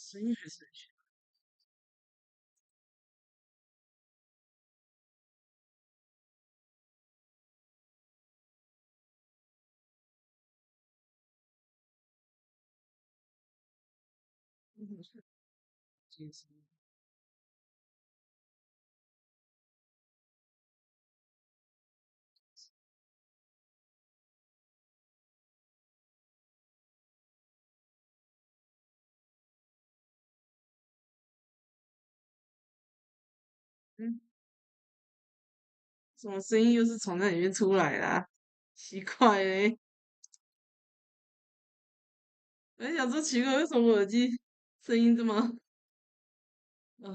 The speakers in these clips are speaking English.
声音还是很悬。其实，嗯，什么声音又是从那里面出来的啊？奇怪嘞！我在想说奇怪，为什么我耳机声音这么……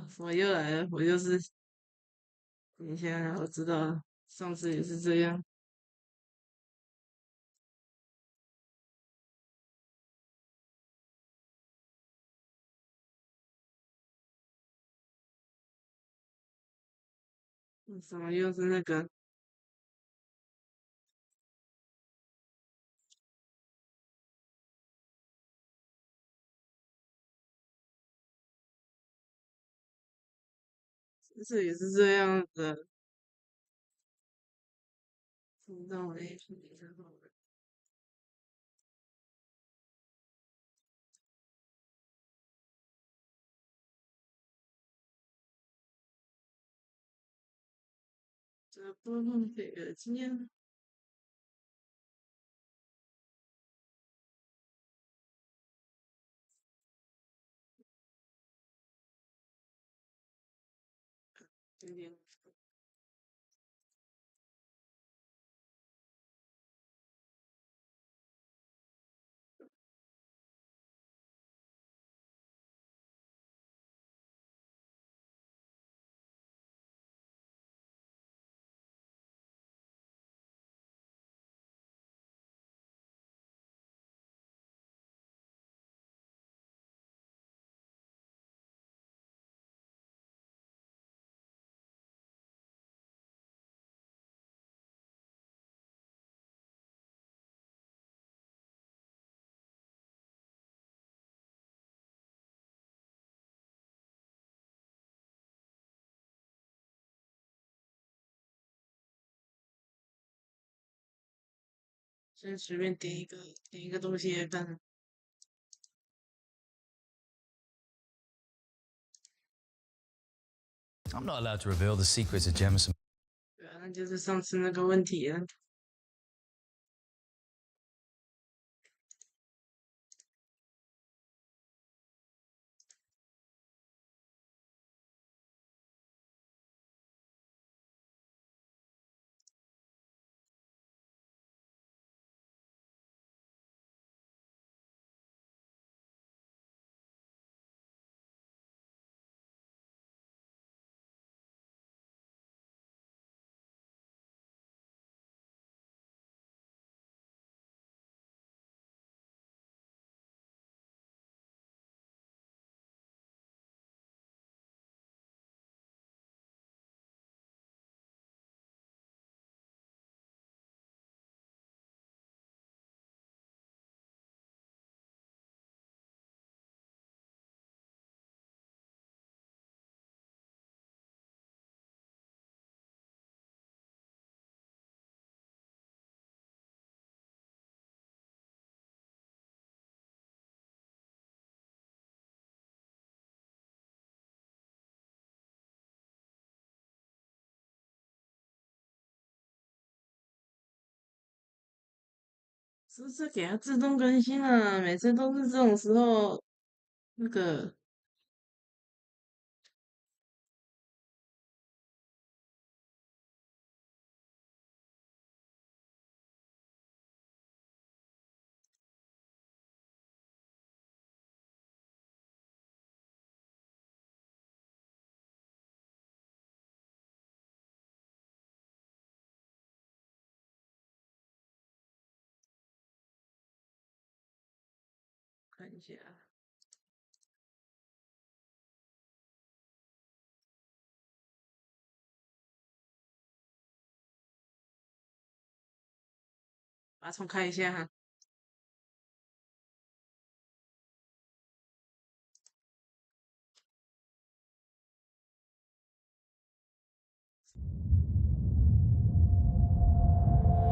什么又来了？我就是等一下，我知道了，上次也是这样。什么又是那个？这也是这样的。让我 A P 之后，这播放这个今天有点先随便点一个东西来看。I'm not allowed to reveal the secrets of Jemison. 对啊，那就是上次那个问题了。是不是给它自动更新啊？每次都是这种时候，那个看一下，把它重开一下哈。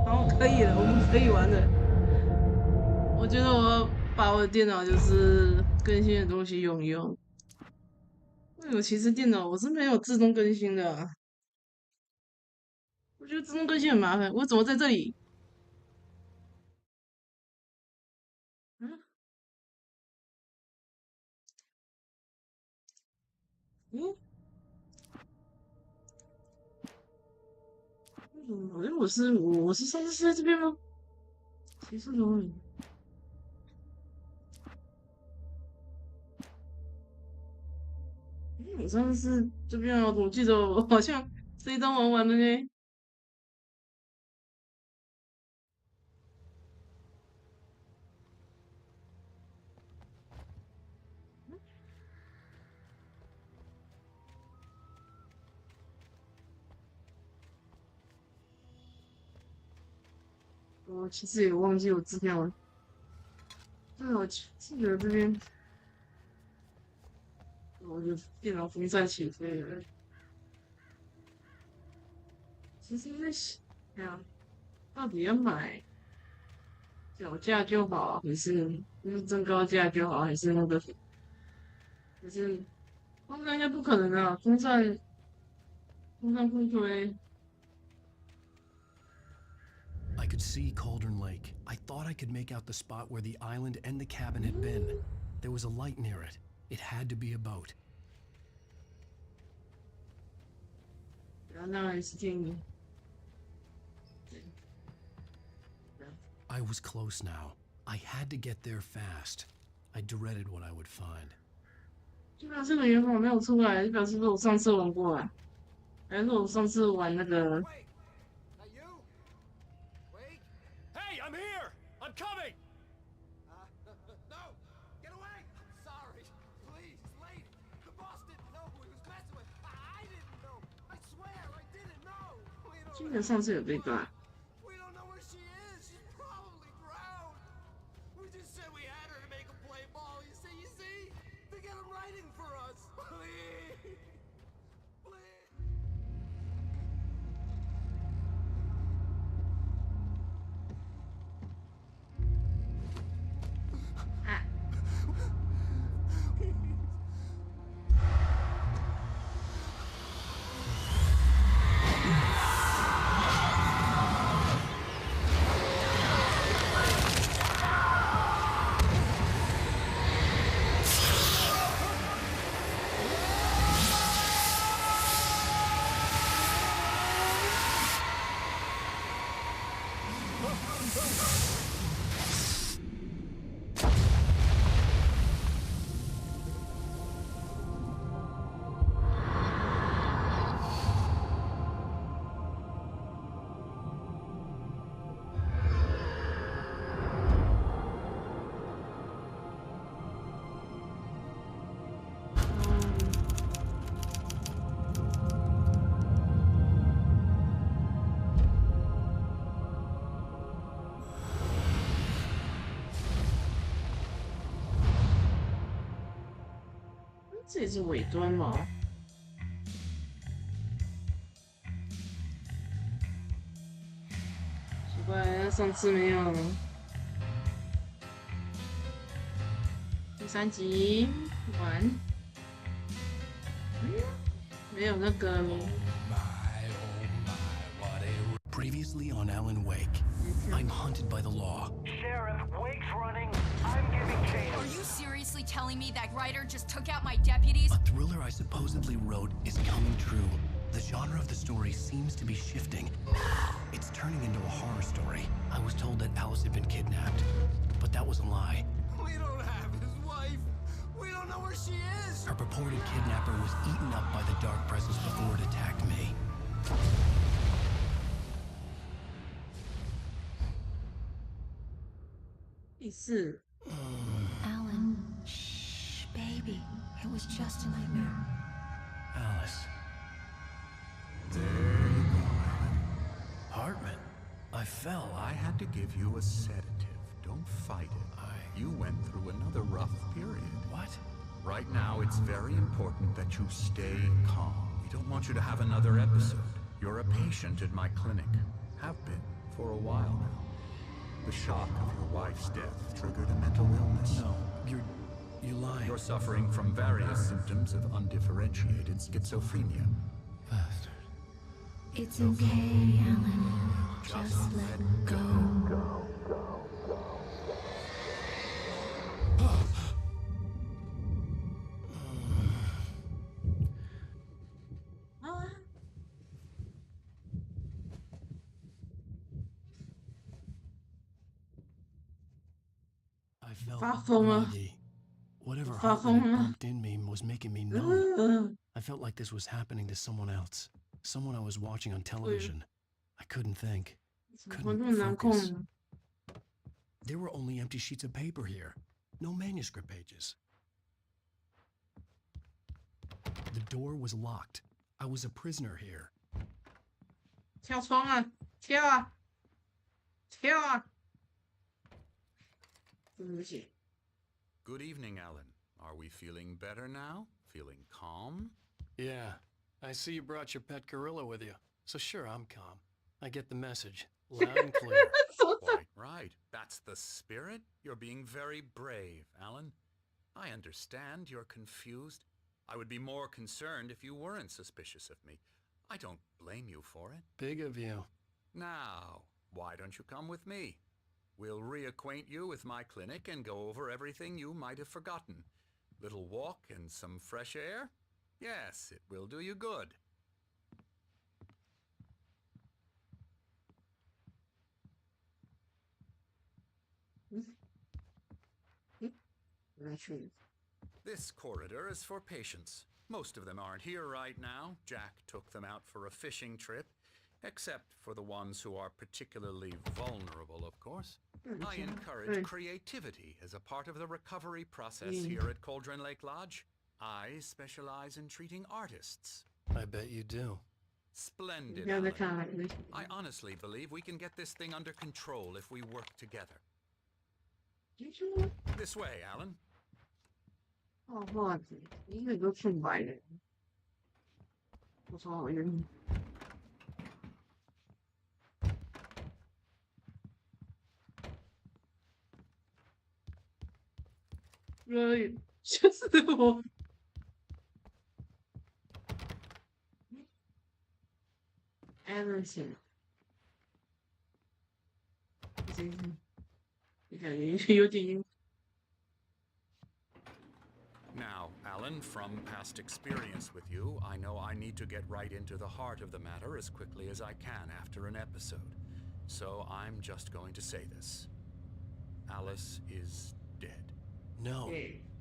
好，可以了，我们可以玩了。我觉得我要把我的电脑就是更新的东西用一用。因为我其实电脑我是没有自动更新的啊，我觉得自动更新很麻烦。我怎么在这里？嗯嗯，我是上次是在这边吗？其实哪里？我上次是这边啊，我怎么记得我好像这一张玩完了呢？我其实也忘记我之前玩。对，我记得这边，我的电脑风扇起飞了。其实在想，到底要买小价就好，还是增高价就好，还是那个，还是风扇应该不可能啊，风扇不推。I could see Cauldron Lake. I thought I could make out the spot where the island and the cabin had been. There was a light near it. It had to be a boat. 然后那还是建议。I was close now. I had to get there fast. I dreaded what I would find. 就表示这个原本没有出来，就表示说我上次玩过啊，还是我上次玩那个。Hey, I'm here! I'm coming! No! Get away! Sorry. Please, lady. The boss didn't know who he was messing with. I didn't know. I swear, I didn't know. 记得上次有被抓。We don't know where she is. She's probably drowned. We just said we had her to make a play ball. You see? To get him writing for us. Please. Please. 啊！这也是尾端嘛？奇怪，上次没有。第3集完，没有那个。Previously on Alan Wake, I'm hunted by the law. Sheriff, Wake's running. I'm giving chase. Are you seriously telling me that writer just took out my deputies? A thriller I supposedly wrote is coming true. The genre of the story seems to be shifting. It's turning into a horror story. I was told that Alice had been kidnapped, but that was a lie. We don't have his wife. We don't know where she is. Her purported kidnapper was eaten up by the dark presence before it attacked me. Alan, shh, baby. It was just a nightmare. Alice. There you go, Alan. Hartman. I fell. I had to give you a sedative. Don't fight it. You went through another rough period. What? Right now, it's very important that you stay calm. We don't want you to have another episode. You're a patient at my clinic. Have been for a while now. The shock of your wife's death triggered a mental illness. No, you're lying. You're suffering from various symptoms of undifferentiated schizophrenia. Bastard. It's okay, Alan. Just let go. I felt 发疯了。 groggy. Whatever 发 heart 疯 rate 了。 pumped in me was making me numb. 嗯 I felt like this was happening to someone else. Someone I was watching on television. I couldn't think. 怎么这么 Couldn't 难控 focus. 呢？ There were only empty sheets of paper here. No manuscript pages. The door was locked. I was a prisoner here. 跳窗啊！跳啊！跳啊！对不起。 Good evening, Alan. Are we feeling better now? Feeling calm? Yeah, I see you brought your pet gorilla with you. So sure, I'm calm. I get the message. Loud and clear. Quite right. That's the spirit. You're being very brave, Alan. I understand you're confused. I would be more concerned if you weren't suspicious of me. I don't blame you for it. Big of you. Now, why don't you come with me? We'll reacquaint you with my clinic and go over everything you might have forgotten. Little walk and some fresh air? Yes, it will do you good. This corridor is for patients. Most of them aren't here right now. Jack took them out for a fishing trip, except for the ones who are particularly vulnerable, of course. I encourage creativity as a part of the recovery process here at Cauldron Lake Lodge. I specialize in treating artists. I bet you do. Splendid, 不要再 Alan. 看了。 I honestly believe we can get this thing under control if we work together. This way, Alan. 画画的，一个都空白的，我超讨厌。就是我。Anderson，你感觉有点。 Now, Alan, from past experience with you, I know I need to get right into the heart of the matter as quickly as I can after an episode. So I'm just going to say this. Alice is dead. No.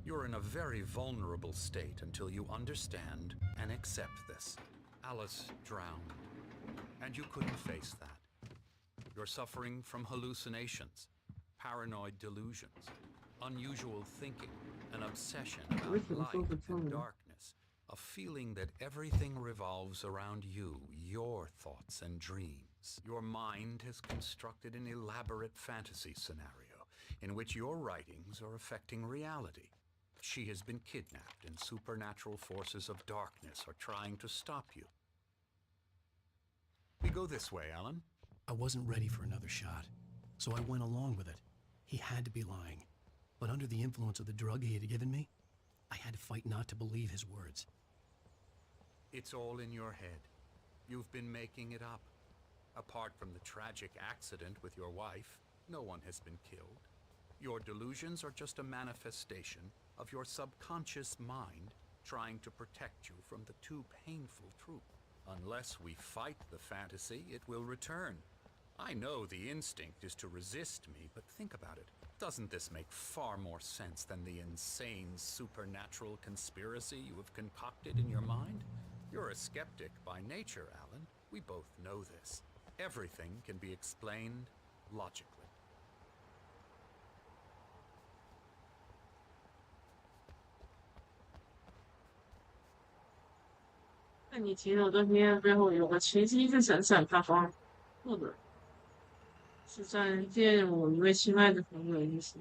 You're in a very vulnerable state until you understand and accept this. Alice drowned, and you couldn't face that. You're suffering from hallucinations, paranoid delusions, unusual thinking, an obsession about light and darkness, a feeling that everything revolves around you, your thoughts and dreams. Your mind has constructed an elaborate fantasy scenario in which your writings are affecting reality. She has been kidnapped, and supernatural forces of darkness are trying to stop you. We go this way, Alan. I wasn't ready for another shot, so I went along with it. He had to be lying. But under the influence of the drug he had given me, I had to fight not to believe his words. It's all in your head. You've been making it up. Apart from the tragic accident with your wife, no one has been killed. Your delusions are just a manifestation of your subconscious mind trying to protect you from the too painful truth. Unless we fight the fantasy, it will return. I know the instinct is to resist me, but think about it. Doesn't this make far more sense than the insane supernatural conspiracy you have concocted in your mind? You're a skeptic by nature, Alan. We both know this. Everything can be explained logically. 在你提到的黑暗背后有个奇迹在闪闪发光，或者是在见我一位亲爱的朋友一起。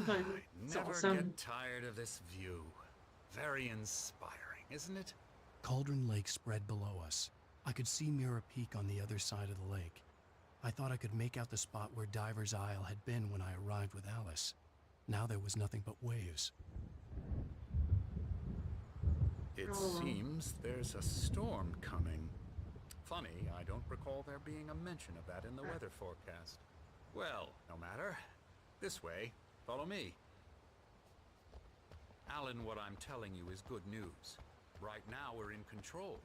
快 I 早 never 上 get tired of this view. Very inspiring, isn't it? Cauldron Lake spread below us. I could see Mirror Peak on the other side of the lake. I thought I could make out the spot where Diver's Isle had been when I arrived with Alice. Now there was nothing but waves. It seems there's a storm coming. Funny, I don't recall there being a mention of that in the weather forecast. Well, no matter. This way. Follow me. Alan, what I'm telling you is good news. Right now we're in control.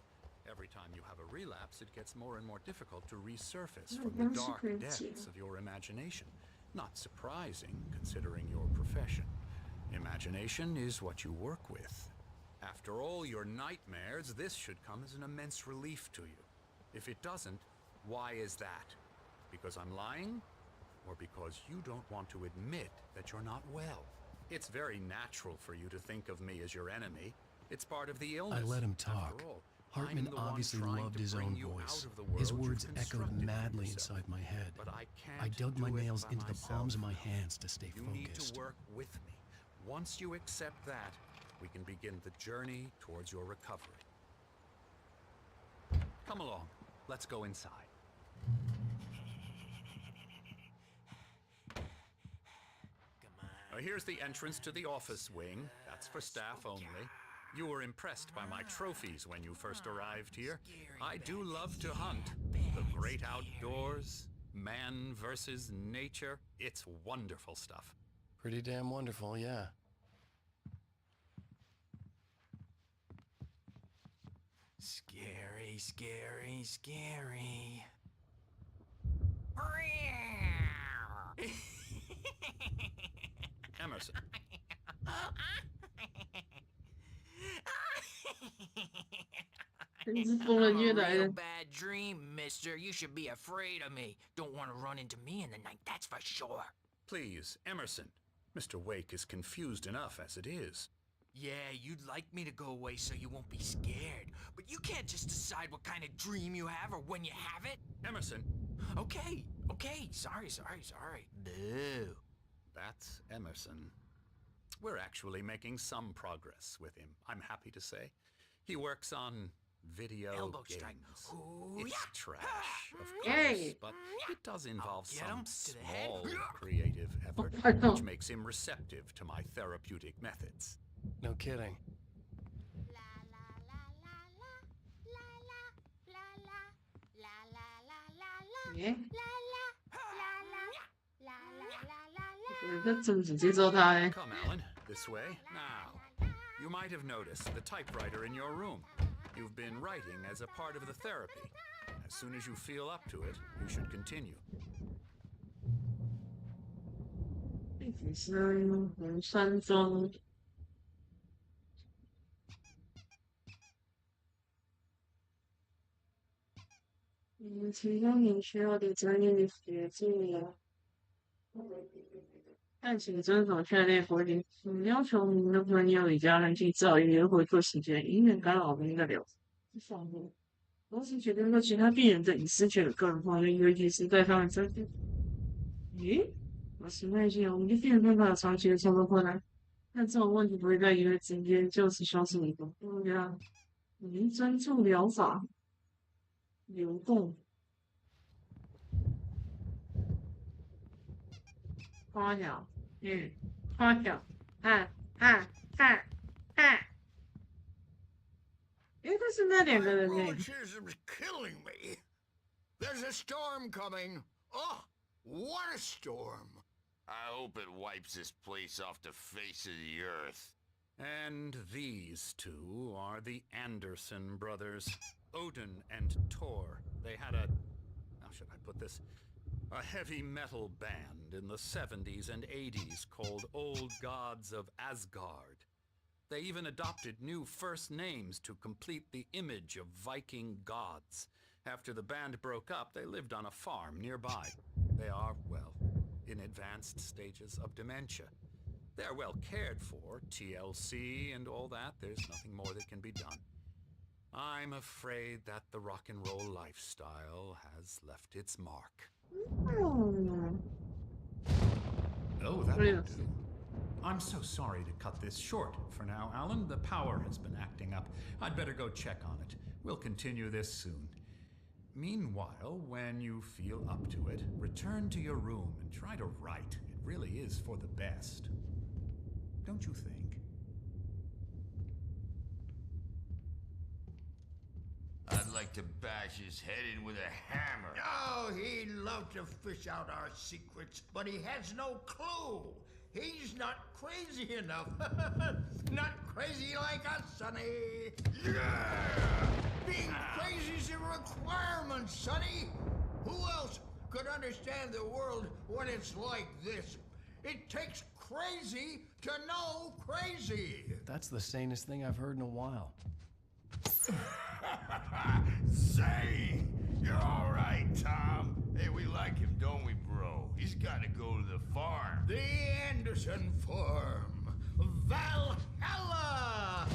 Every time you have a relapse, it gets more and more difficult to resurface from the dark depths of your imagination. Not surprising, considering your profession. Imagination is what you work with. After all your nightmares, this should come as an immense relief to you. If it doesn't, why is that? Because I'm lying? Or because you don't want to admit that you're not well? It's very natural for you to think of me as your enemy. It's part of the illness. I let him talk. Hartman obviously loved his own voice. His words echoed madly inside my head. I dug my nails into the palms of my hands to stay You need to focused. work with me. Once you accept that, we can begin the journey towards your recovery. Come along. Let's go inside. Here's the entrance to the office wing. That's for staff only. You were impressed by my trophies when you first arrived here. I do love to hunt. The great outdoors, man versus nature. It's wonderful stuff. Pretty damn wonderful, yeah. Scary, scary, scary. Emerson. It's 疯了越 I'm a 来 real 的。 bad dream, mister. You should be afraid of me. Don't want to run into me in the night, that's for sure. Please, Emerson. Mr. Wake is confused enough as it is. Yeah, you'd like me to go away so you won't be scared. But you can't just decide what kind of dream you have or when you have it. Emerson. Okay, okay. Sorry. Boo. That's Emerson. We're actually making some progress with him, I'm happy to say. He works on video Elbow games. strike. Ooh, It's yeah. trash, of course, Yay. but it does involve get him some to the head. small creative effort, I know. which makes him receptive to my therapeutic methods. No kidding.耶，这怎么直接揍他呢？ Come, Alan, this way. Now, you might have noticed the typewriter in your room. You've been writing as a part of the therapy. As soon as you feel up to it, you should continue. 一直是红山庄。提供你需要的专业的协助呀。但请遵守下列规定：要求您的朋友与家人去照约会做时间，以免干扰您的疗伤害。同时决定对其他病人的隐私权有个人方面，尤其是在他们身边。咦？我实在是我们的病人看到有长期的生活困难，但这种问题不会在一夜之间就此消失一个。对呀，您专注疗法。流动，花鸟，花鸟，但是那两个人呢？ Rheumatism's killing me. There's a storm coming. Oh, what a storm. I hope it wipes this place off the face of the earth. And these two are the Anderson brothers, Odin and Tor. They had a, how should I put this? A heavy metal band in the 70s and 80s called Old Gods of Asgard. They even adopted new first names to complete the image of Viking gods. After the band broke up, they lived on a farm nearby. They are, well, in advanced stages of dementia. They're well cared for, TLC and all that. There's nothing more that can be done. I'm afraid that the rock and roll lifestyle has left its mark. Oh, that will do. I'm so sorry to cut this short for now, Alan. The power has been acting up. I'd better go check on it. We'll continue this soon. Meanwhile, when you feel up to it, return to your room and try to write. It really is for the best. Don't you think? I'd like to bash his head in with a hammer. Oh, he'd love to fish out our secrets, but he has no clue. He's not crazy enough. Not crazy like us, Sonny. Yeah! Being crazy's a requirement, Sonny. Who else could understand the world when it's like this? It takes crazy to know crazy. That's the sanest thing I've heard in a while. Say, you're all right, Tom. Hey, we like him, don't we, bro? He's got to go to the farm. The Anderson Farm. Valhalla!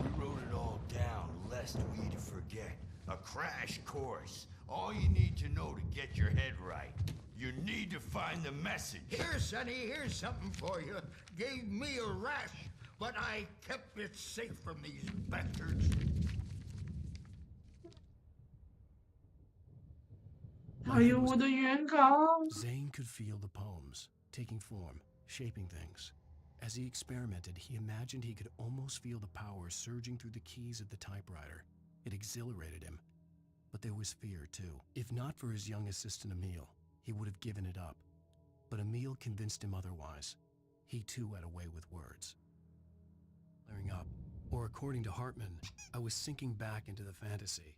We wrote it all down, lest we forget. A crash course. All you need to know to get your head right. You need to find the message. Here, Sonny, here's something for you. Gave me a rash, but I kept it safe from these bastards. Zane could feel the poems, taking form, shaping things. As he experimented, he imagined he could almost feel the power surging through the keys of the typewriter. It exhilarated him. But there was fear, too. If not for his young assistant, Emil, he would have given it up. But Emil convinced him otherwise. He, too, had a way with words. Clearing up, or according to Hartman, I was sinking back into the fantasy.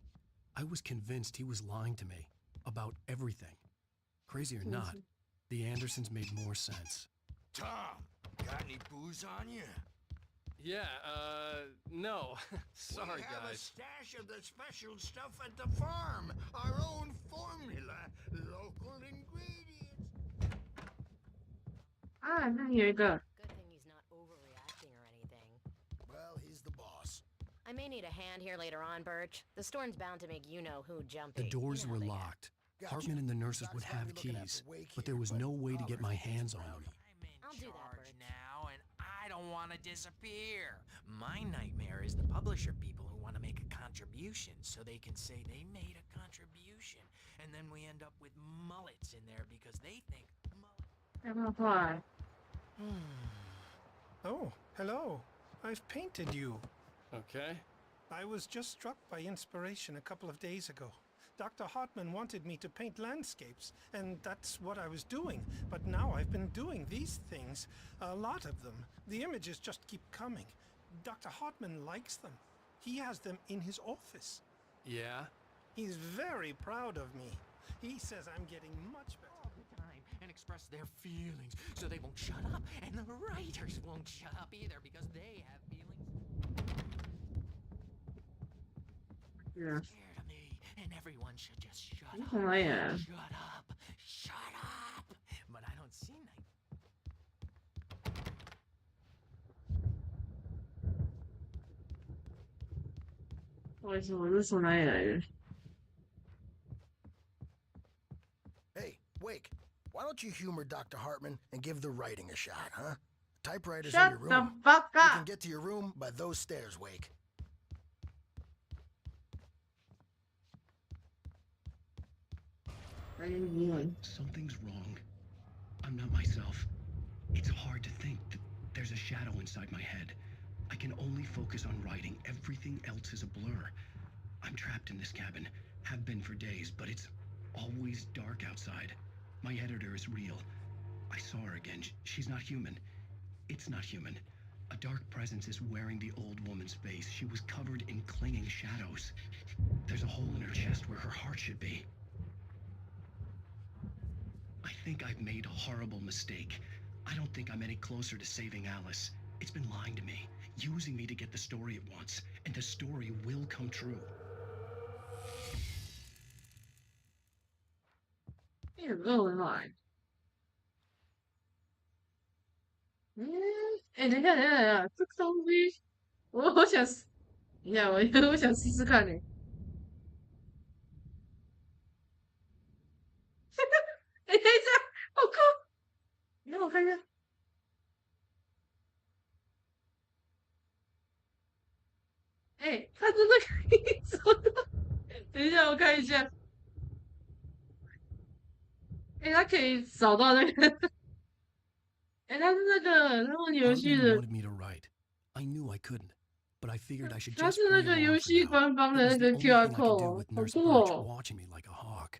I was convinced he was lying to me about everything. Crazy or not, the Andersons made more sense. Tom, got any booze on you? Yeah, no. Sorry, we have guys. a stash of the special stuff at the farm. Our own formula. Local ingredients. Good thing he's not overreacting or anything. Well, he's the boss. I may need a hand here later on, Birch. The storm's bound to make you-know-who jumpy. The doors You know were they get. locked. Hartman and the nurses would have keys, but there was no way to get my hands on them. I'll do that, Birch. Now, and I don't want to disappear. My nightmare is the publisher people who want to make a contribution so they can say they made a contribution, and then we end up with mullets in there because they think mullet. Oh, hello. I've painted you. Okay. I was just struck by inspiration a couple of days ago. Dr. Hartman wanted me to paint landscapes, and that's what I was doing. But now I've been doing these things, a lot of them. The images just keep coming. Dr. Hartman likes them. He has them in his office. Yeah? He's very proud of me. He says I'm getting much better. all the time and express their feelings so they won't shut up, and the writers won't shut up either because they have feelings. Yeah. Scared of me, and everyone should just shut up. Oh, yeah. Shut up. Shut up. But I don't see night. Hey, Wake, why don't you humor Dr. Hartman and give the writing a shot, huh? Typewriter's Shut in your the room. fuck You up! can get to your room by those stairs, Wake. Something's wrong. I'm not myself. It's hard to think that there's a shadow inside my head. I can only focus on writing. Everything else is a blur. I'm trapped in this cabin. Have been for days, but it's always dark outside. My editor is real. I saw her again. She's not human. It's not human. A dark presence is wearing the old woman's face. She was covered in clinging shadows. There's a hole in her chest where her heart should be. I think I've made a horrible mistake. I don't think I'm any closer to saving Alice. It's been lying to me, using me to get the story it wants, and the story will come true. You're really lying. 哎，等一下，这个东西，我想试，等一下，我想试试看呢。哎，等一下，好酷！你让我看一下。哎，他真的可以找到。等一下，我看一下。哎，他可以找到那个。哎，他是那个他们游戏 Hartman 的， wanted me to write. I knew I couldn't, but I figured I should 他 just 是那 play 个游 along for 戏 now. 官方 It 的 was 那 the 个 only QR thing I could do code， with 好 Nurse 酷 Birch 哦！ watching me like a hawk.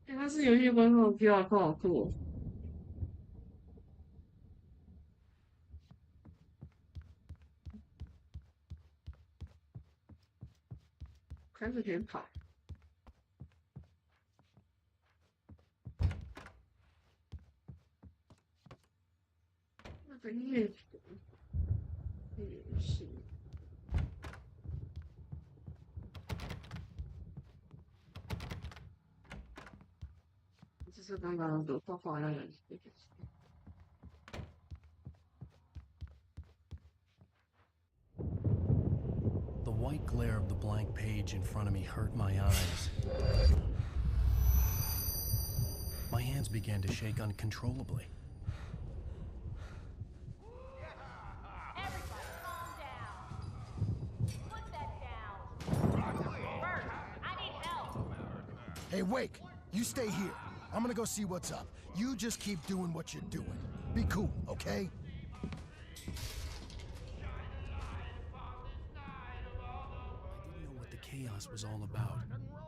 哎，他是游戏官方的 QR code， 好酷哦！开始可以跑。那个乐谱，游戏。就是刚刚有画画那个。The white glare of the blank page in front of me hurt my eyes. My hands began to shake uncontrollably. Everybody, calm down. Put that down. Bert, I need help. Hey, Wake, you stay here. I'm gonna go see what's up. You just keep doing what you're doing. Be cool, okay? I didn't know what the chaos was all about,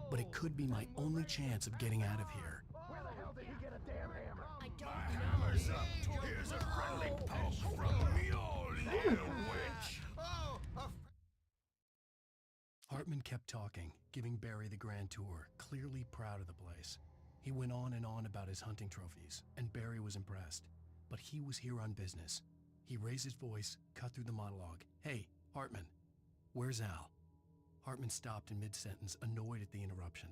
but it could be my only chance of getting out of here. Where the hell did he get a damn hammer? I don't My know. hammer's up. Here's a friendly poke from Mjolnir, witch. Oh, Hartman kept talking, giving Barry the grand tour, clearly proud of the place. He went on and on about his hunting trophies, and Barry was impressed. But he was here on business. He raised his voice, cut through the monologue. Hey, Hartman, where's Al? Hartman stopped in mid-sentence, annoyed at the interruption.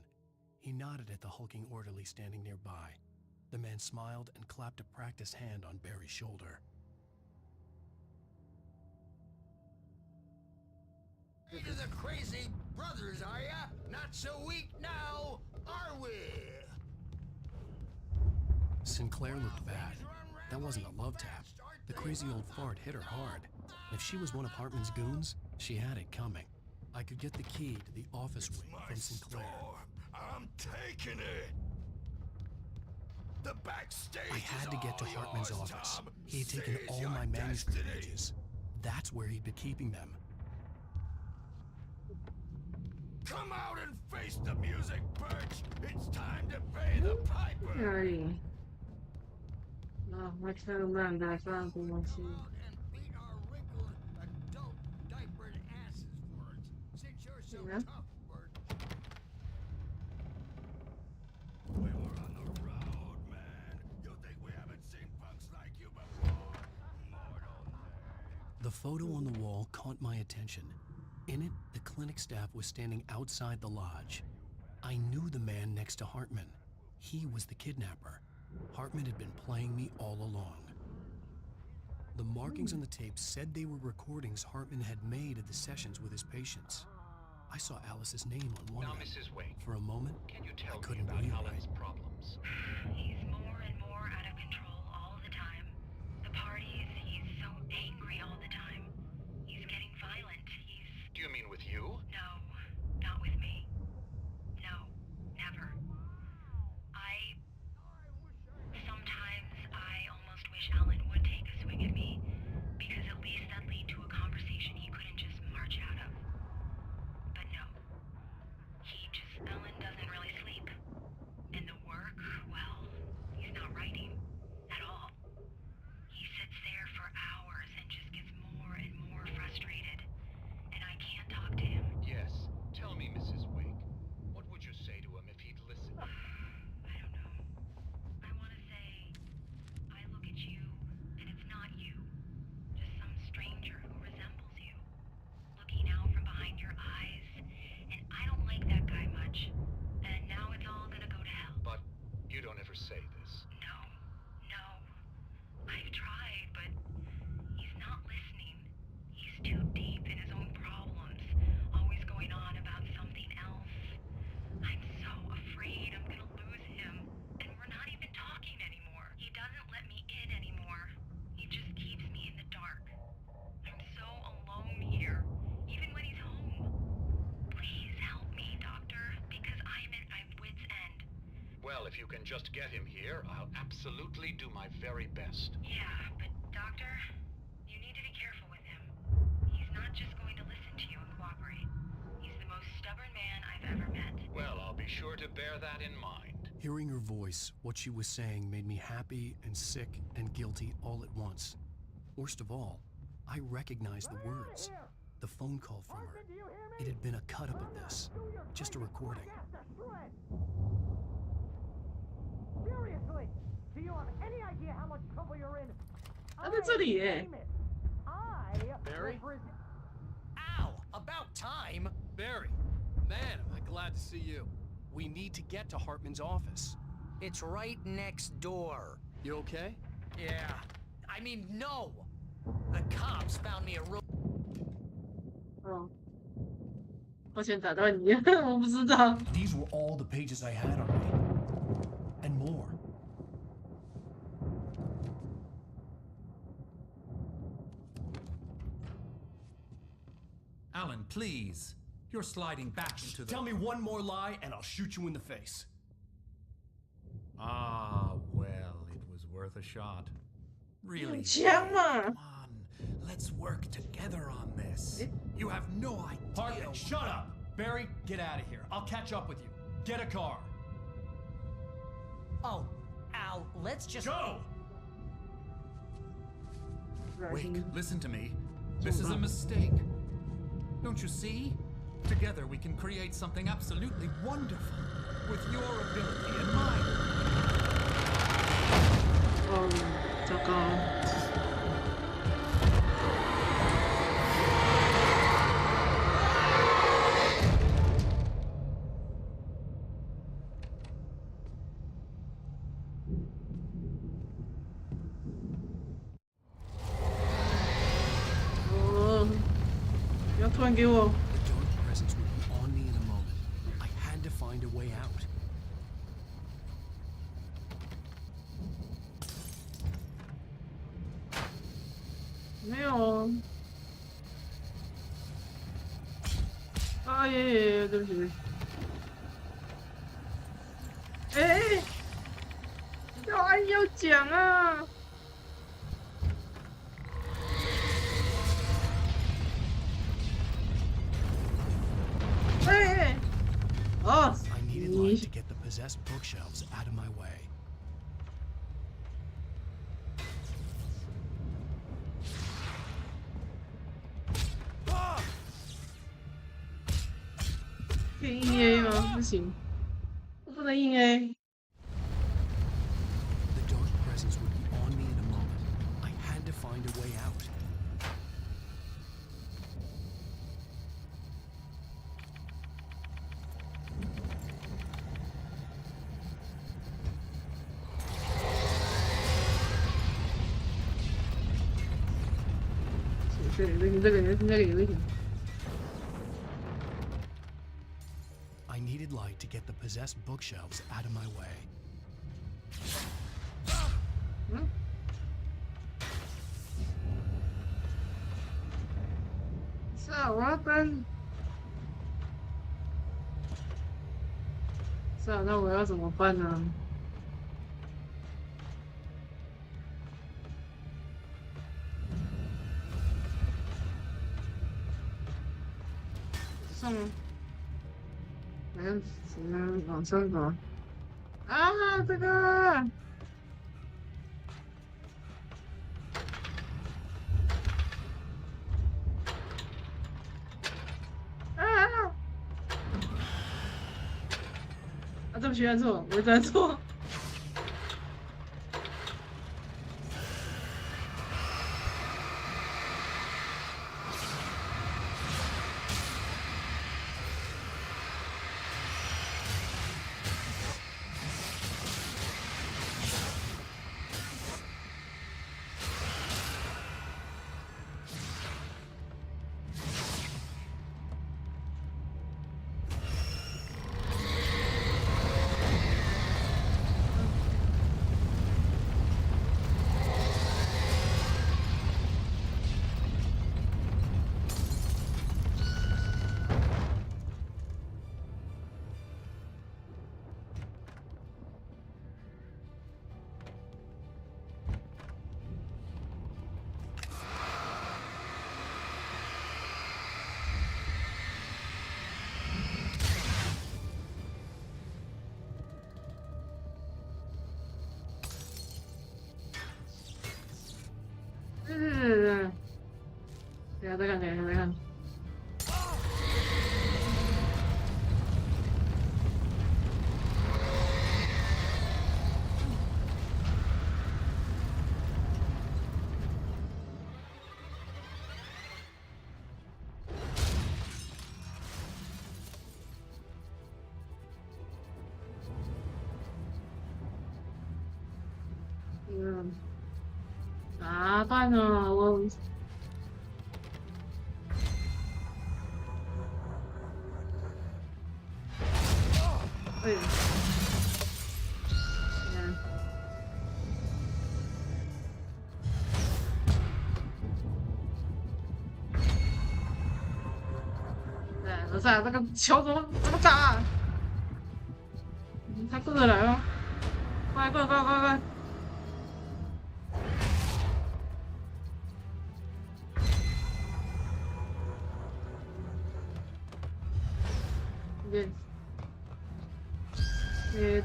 He nodded at the hulking orderly standing nearby. The man smiled and clapped a practiced hand on Barry's shoulder. You're the crazy brothers, are ya? Not so weak now, are we? Sinclair looked bad. That wasn't a love tap. The crazy old fart hit her hard. If she was one of Hartman's goons, she had it coming. I could get the key to the office wing My from Sinclair. store. I'm taking it. The backstage I had to get to is all Hartman's yours, office. Tom. He had taken Seize all your my manuscript destiny. pages. That's where he'd been keeping them. Come out and face the music, Birch. It's time to pay the piper. 而已。啊，我看烂的放东西。 And beat our wrinkled adult diapered asses for it. Since you're so Yeah. tough, Bert. We were on the road, man. You think we haven't seen punks like you before? Mortal man. The photo on the wall caught my attention. In it, the clinic staff was standing outside the lodge. I knew the man next to Hartman. He was the kidnapper. Hartman had been playing me all along. The markings on the tape said they were recordings Hartman had made of the sessions with his patients. I saw Alice's name on one Now, of them. Mrs. Wake, For a moment, can you tell I me couldn't about believe Alan's it. problems? He's more and more out of control all the time. The parties, he's so angry all the time. He's getting violent. Do you mean with you? No, not with me. No, never. Sometimes I almost wish Alan would take a swing at me, because at least that'd lead to a conversation he couldn't just march out of. But no. Alan doesn't really sleep. And the work, well, he's can just get him here, I'll absolutely do my very best. Yeah, but Doctor, you need to be careful with him. He's not just going to listen to you and cooperate. He's the most stubborn man I've ever met. Well, I'll be sure to bear that in mind. Hearing her voice, what she was saying made me happy and sick and guilty all at once. Worst of all, I recognized the words. The phone call from her. It had been a cut-up of this. Just a recording. Seriously, do you have any idea how much trouble you're in? 他在这里耶。 Barry? Ow! About time! Barry, man, am I glad to see you. We need to get to Hartman's office. It's right next door. You okay? Yeah. I mean, no! The cops found me a real... 哦，抱歉打断你，我不知道。 These were all the pages I had on me. And more. Alan, please. You're sliding back into the... Tell me one more lie and I'll shoot you in the face. Ah, well, it was worth a shot. Really? 枪嘛。 Come on, let's work together on this. You have no idea. Hartman, shut up! Barry, get out of here. I'll catch up with you. Get a car. Oh, Al, let's just... Go! Wake, listen to me. This is a mistake. Don't you see? Together we can create something absolutely wonderful. With your ability and mine. 哦，糟糕。 不要突然给我。 The dark presence would be on me in a moment. I had to find a way out. 没有。啊耶，对不起。哎，要按要讲啊。 Hey! Oh, I needed light to get the possessed bookshelves out of my way. Ah! 可以硬 A 吗？不行，我不能硬 A。 The dark presence would be on me in a moment. I had to find a way out. I needed light to get the possessed bookshelves out of my way. So what then? 是啊，那我要怎么办呢？上，来，怎么往上走？啊，这个。 对不起，按错，我一直按错。等下再看，等下再看。咋办呢？我哎，不是啊，这个球怎么打啊？他过得来吗？快！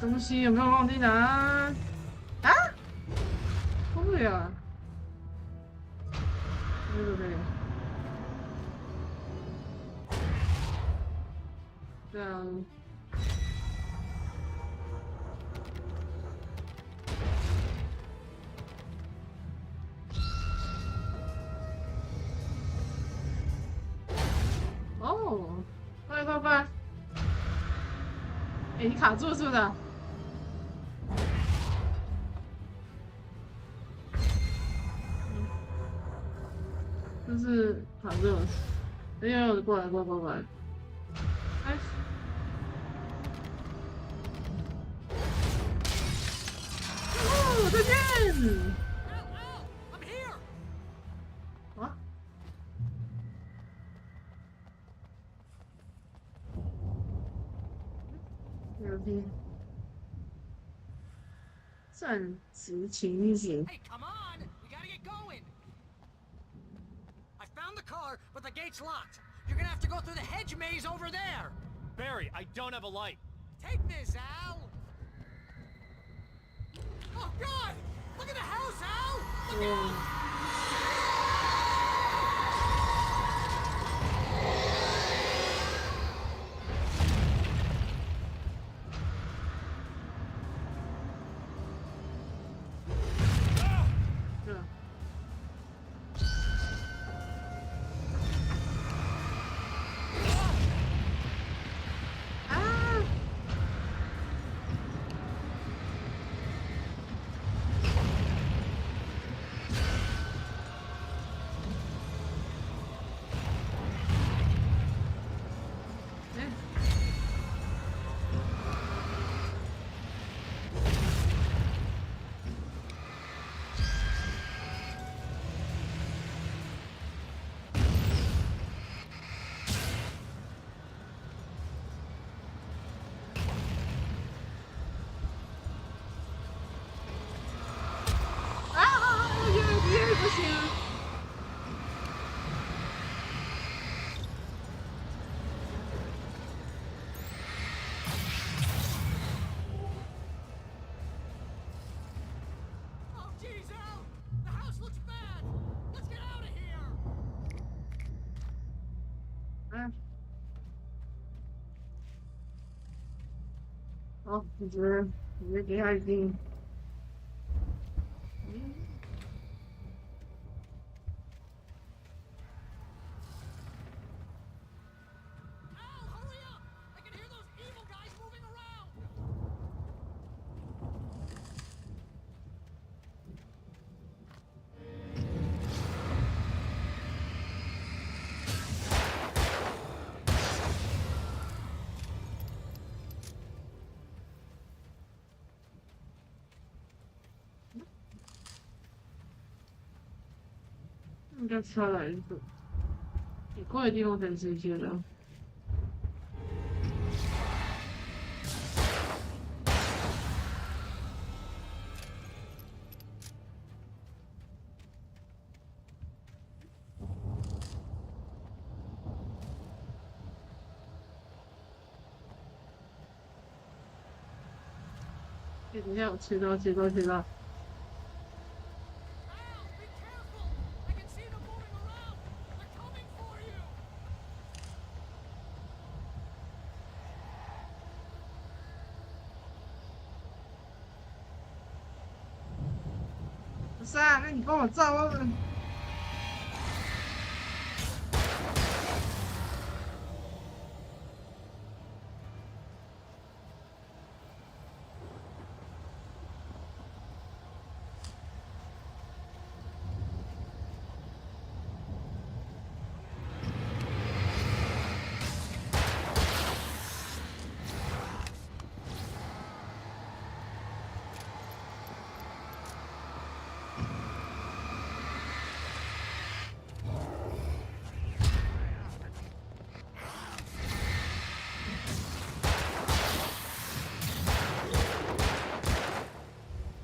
东西有没有忘记拿？啊？不会啊。对。这样。哦，快！哎，你卡住是不是？就是卡住了。哎呦，过来！哎。哦，再见。啊？有听。暂时情形。Hey, come on! We gotta get going! I found the car, but the gate's locked. You're gonna have to go through the hedge maze over there. Barry, I don't have a light. Take this, Al! Oh, God! Look at the house, Al! Look out!不行。Oh, geez, Al! The house looks bad. Let's get out of here. 好，直接给他一定。应该差来一个，奇怪的地方才是一些的。等一下，我切到。不是啊，那你帮我照啊。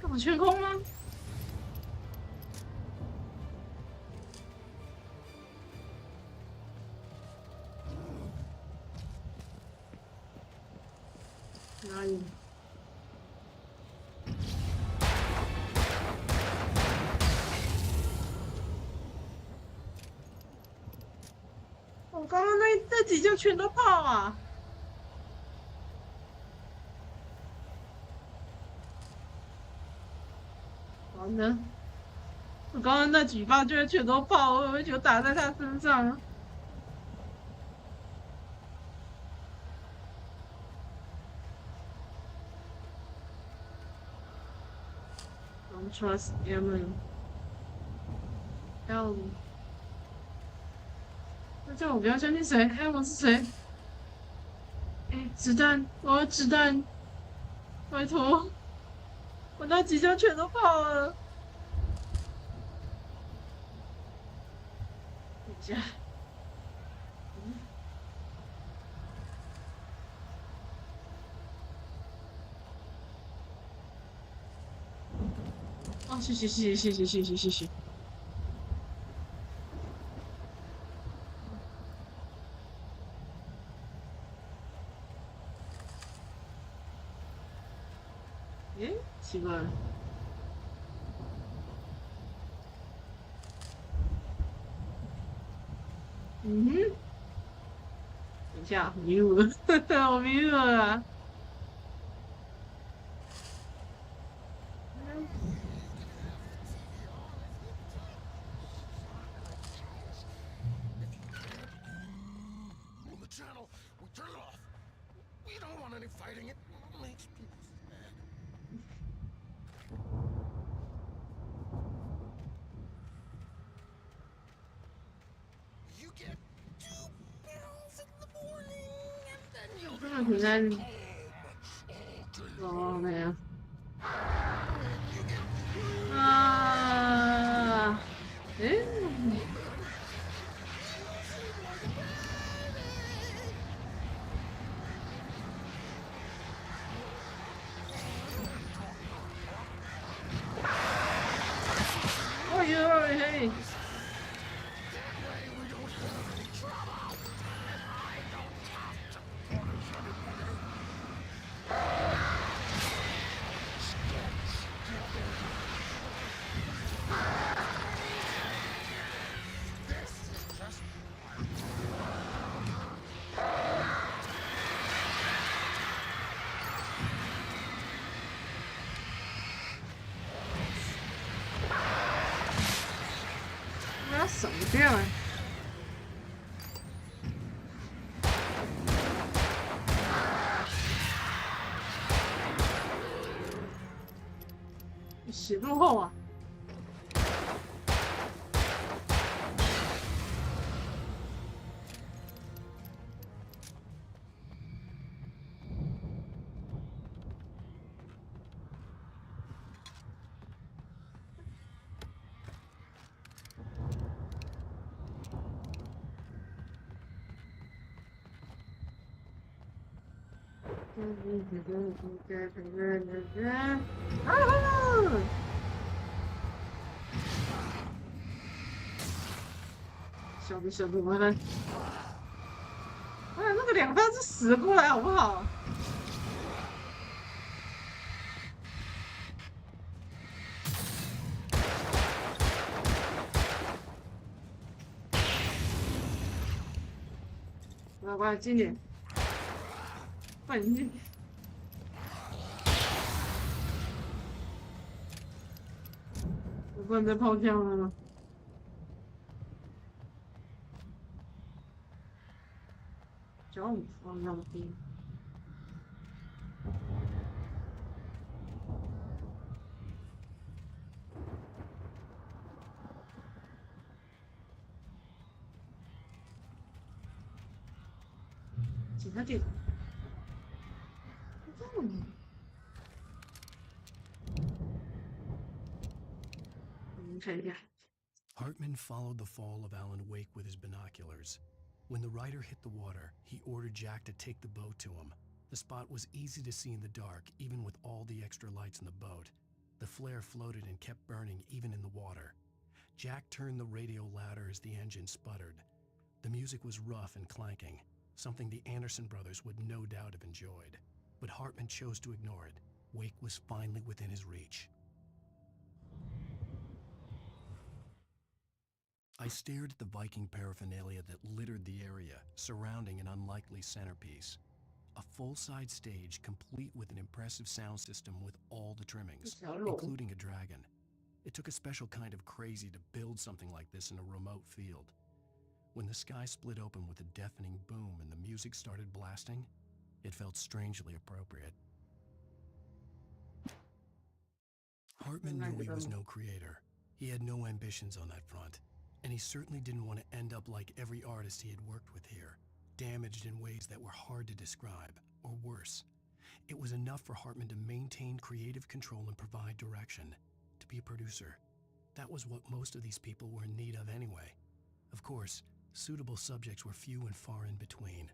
干嘛全空吗？哪里？我刚刚那几就全都爆啊！完了，我刚刚那几发居然全都爆，我以为就打在他身上。Don't trust Emily. Ellie. 那叫我不要相信谁 ？Emily 是谁？哎，子弹，我要子弹！拜托，我那几枪全都爆了。等一下，哦，谢谢。诶，奇怪了。嗯哼，等一下，迷路了，我迷路了啊。On the channel, we turn it off. We don't want any fighting. It makes people sad. You get 2 pills in the morning, and then you'll 这个平安。哦，没有。啊，诶。哎呦嘿！我要省掉啊！血落后啊！小的麻烦。哎，那个2发是死过来好不好？快进点，快进去！不能再抛枪了吗？脚往上低。其他地方。看一下。 Hartman followed the fall of Alan Wake with his binoculars. When the rider hit the water, he ordered Jack to take the boat to him. The spot was easy to see in the dark, even with all the extra lights in the boat. The flare floated and kept burning even in the water. Jack turned the radio louder as the engine sputtered. The music was rough and clanking, something the Anderson brothers would no doubt have enjoyed. But Hartman chose to ignore it. Wake was finally within his reach. I stared at the Viking paraphernalia that littered the area, surrounding an unlikely centerpiece. A full-size stage complete with an impressive sound system with all the trimmings, including a dragon. It took a special kind of crazy to build something like this in a remote field. When the sky split open with a deafening boom and the music started blasting, it felt strangely appropriate. Hartman knew he was no creator. He had no ambitions on that front. And he certainly didn't want to end up like every artist he had worked with here, damaged in ways that were hard to describe, or worse. It was enough for Hartman to maintain creative control and provide direction, to be a producer. That was what most of these people were in need of anyway. Of course, suitable subjects were few and far in between.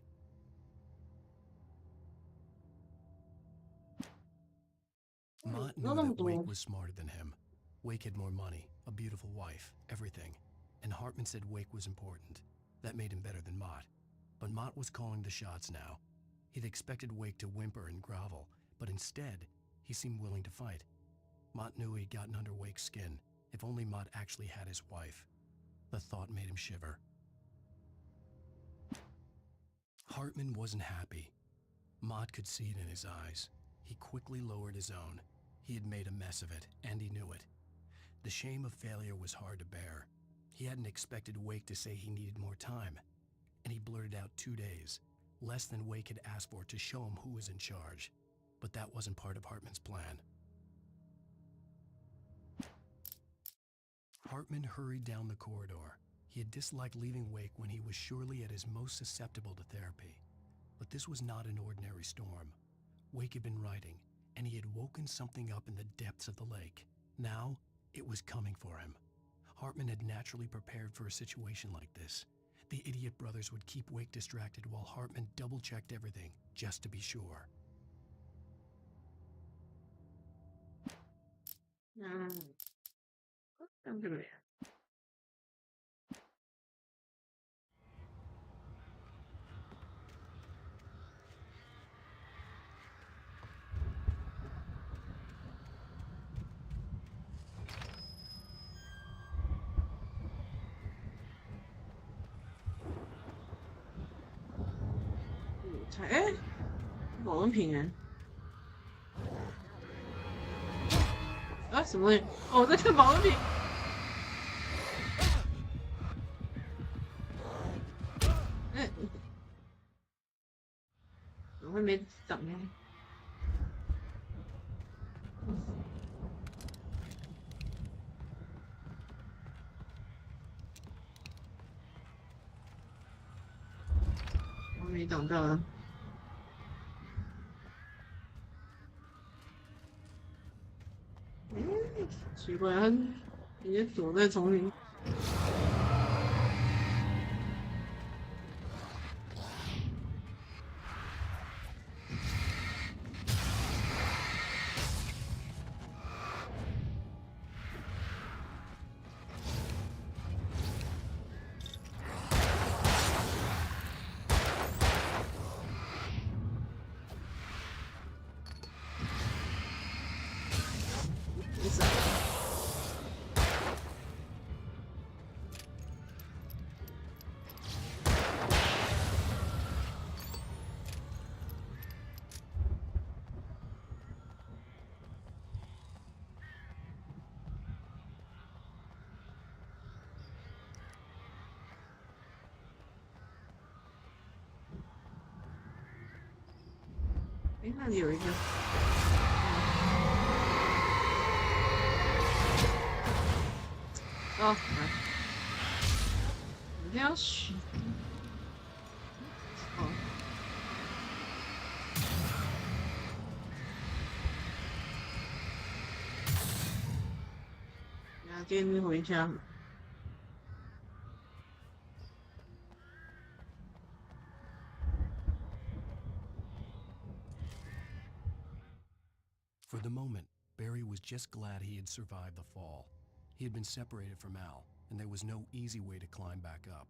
Mott knew that Wake was smarter than him. Wake had more money, a beautiful wife, everything. And Hartman said Wake was important. That made him better than Mott. But Mott was calling the shots now. He'd expected Wake to whimper and grovel, but instead, he seemed willing to fight. Mott knew he'd gotten under Wake's skin, if only Mott actually had his wife. The thought made him shiver. Hartman wasn't happy. Mott could see it in his eyes. He quickly lowered his own. He had made a mess of it, and he knew it. The shame of failure was hard to bear. He hadn't expected Wake to say he needed more time, and he blurted out 2 days, less than Wake had asked for to show him who was in charge. But that wasn't part of Hartman's plan. Hartman hurried down the corridor. He had disliked leaving Wake when he was surely at his most susceptible to therapy. But this was not an ordinary storm. Wake had been writing, and he had woken something up in the depths of the lake. Now, it was coming for him. Hartman had naturally prepared for a situation like this. The idiot brothers would keep Wake distracted while Hartman double-checked everything, just to be sure.哎，保温瓶哎，啊，什么东西？哦，我在看保温瓶。哎，怎么会没长呢？我没长到啊。奇怪，他直接躲在丛林。哎，那里有一个。哦，来，一定要选。哦。要给你回家。For the moment, Barry was just glad he had survived the fall. He had been separated from Al, and there was no easy way to climb back up.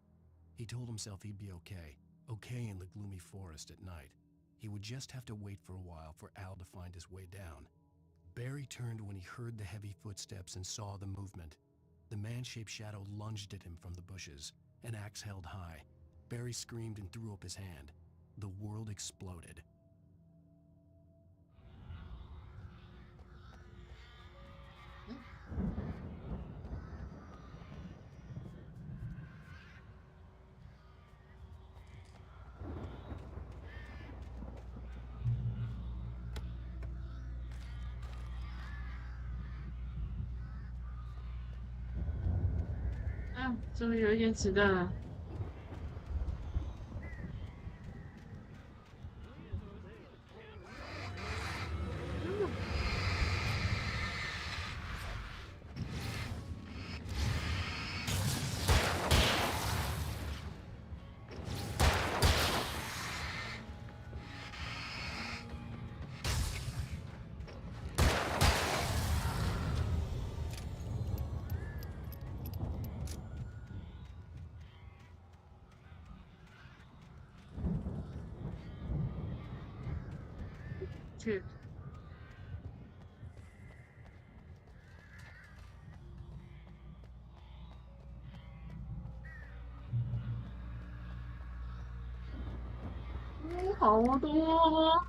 He told himself he'd be okay in the gloomy forest at night. He would just have to wait for a while for Al to find his way down. Barry turned when he heard the heavy footsteps and saw the movement. The man-shaped shadow lunged at him from the bushes, an axe held high. Barry screamed and threw up his hand. The world exploded. Ah, 终于有一点子弹了。去。好多。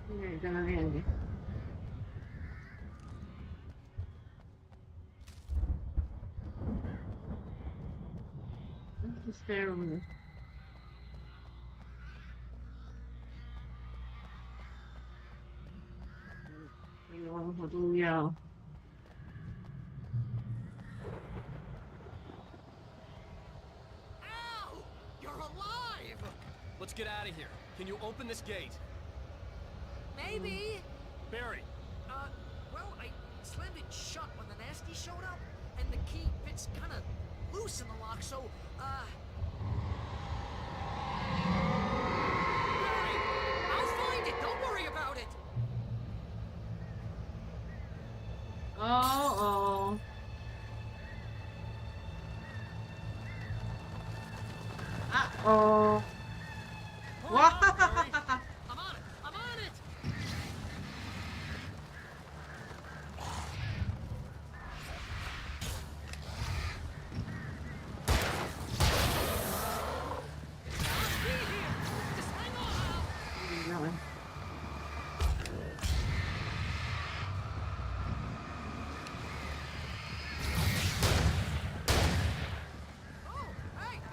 对，在那边。Spare room. Ow! You're alive! Let's get out of here. Can you open this gate? Maybe. Barry. Well, I slammed it shut when the nasty showed up, and the key fits kind of loose in the lock, so, Barry, I'll find it. Don't worry about it. Oh. Uh-oh. What? I'm on it. I'm on it.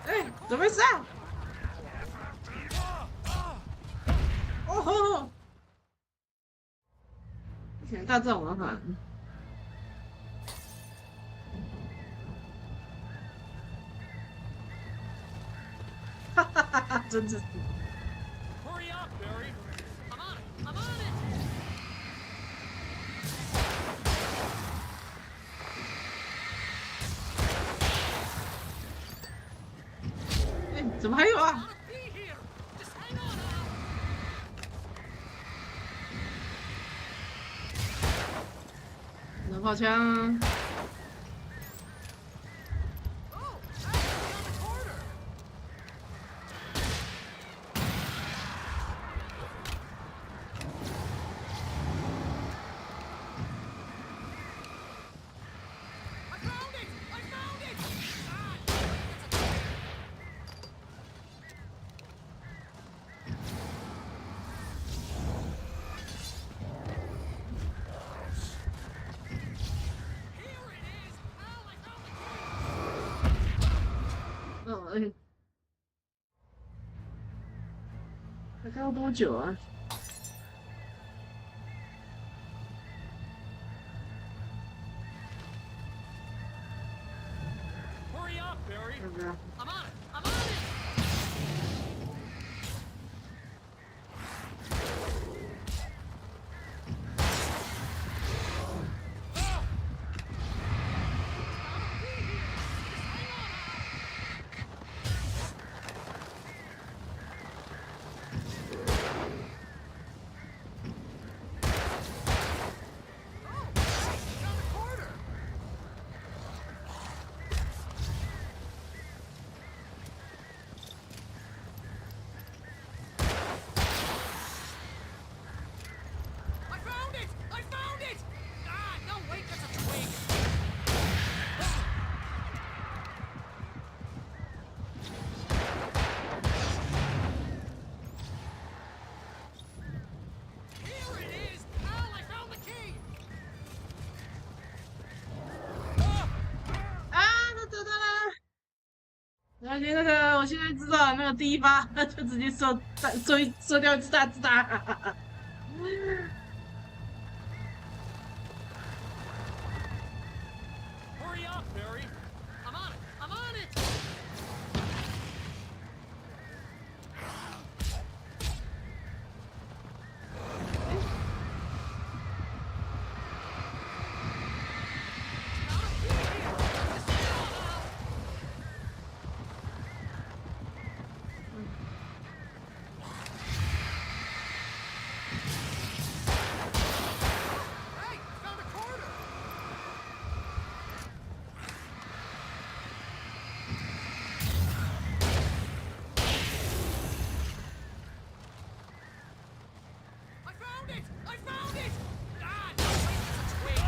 Hey, 怎么回事啊？哦吼！选大战麻烦。哈哈哈哈！真是。Hurry up, Barry. I'm on it. I'm on it. 哎，怎么还有啊？能炮枪。大概要多久啊？ Hurry up, Barry. I'm on it. I'm on it. I found it! I found it! Ah, no, wait, that's a twig. Here it is! Al, I found the key! 啊，他找到了！而且那个，我现在知道那个第一发就直接射掉自大。Hurry up, Barry. I'm on it! I'm on it! Hey, I found a corner! I found it! I found it! Ah, no, wait, that's a twig.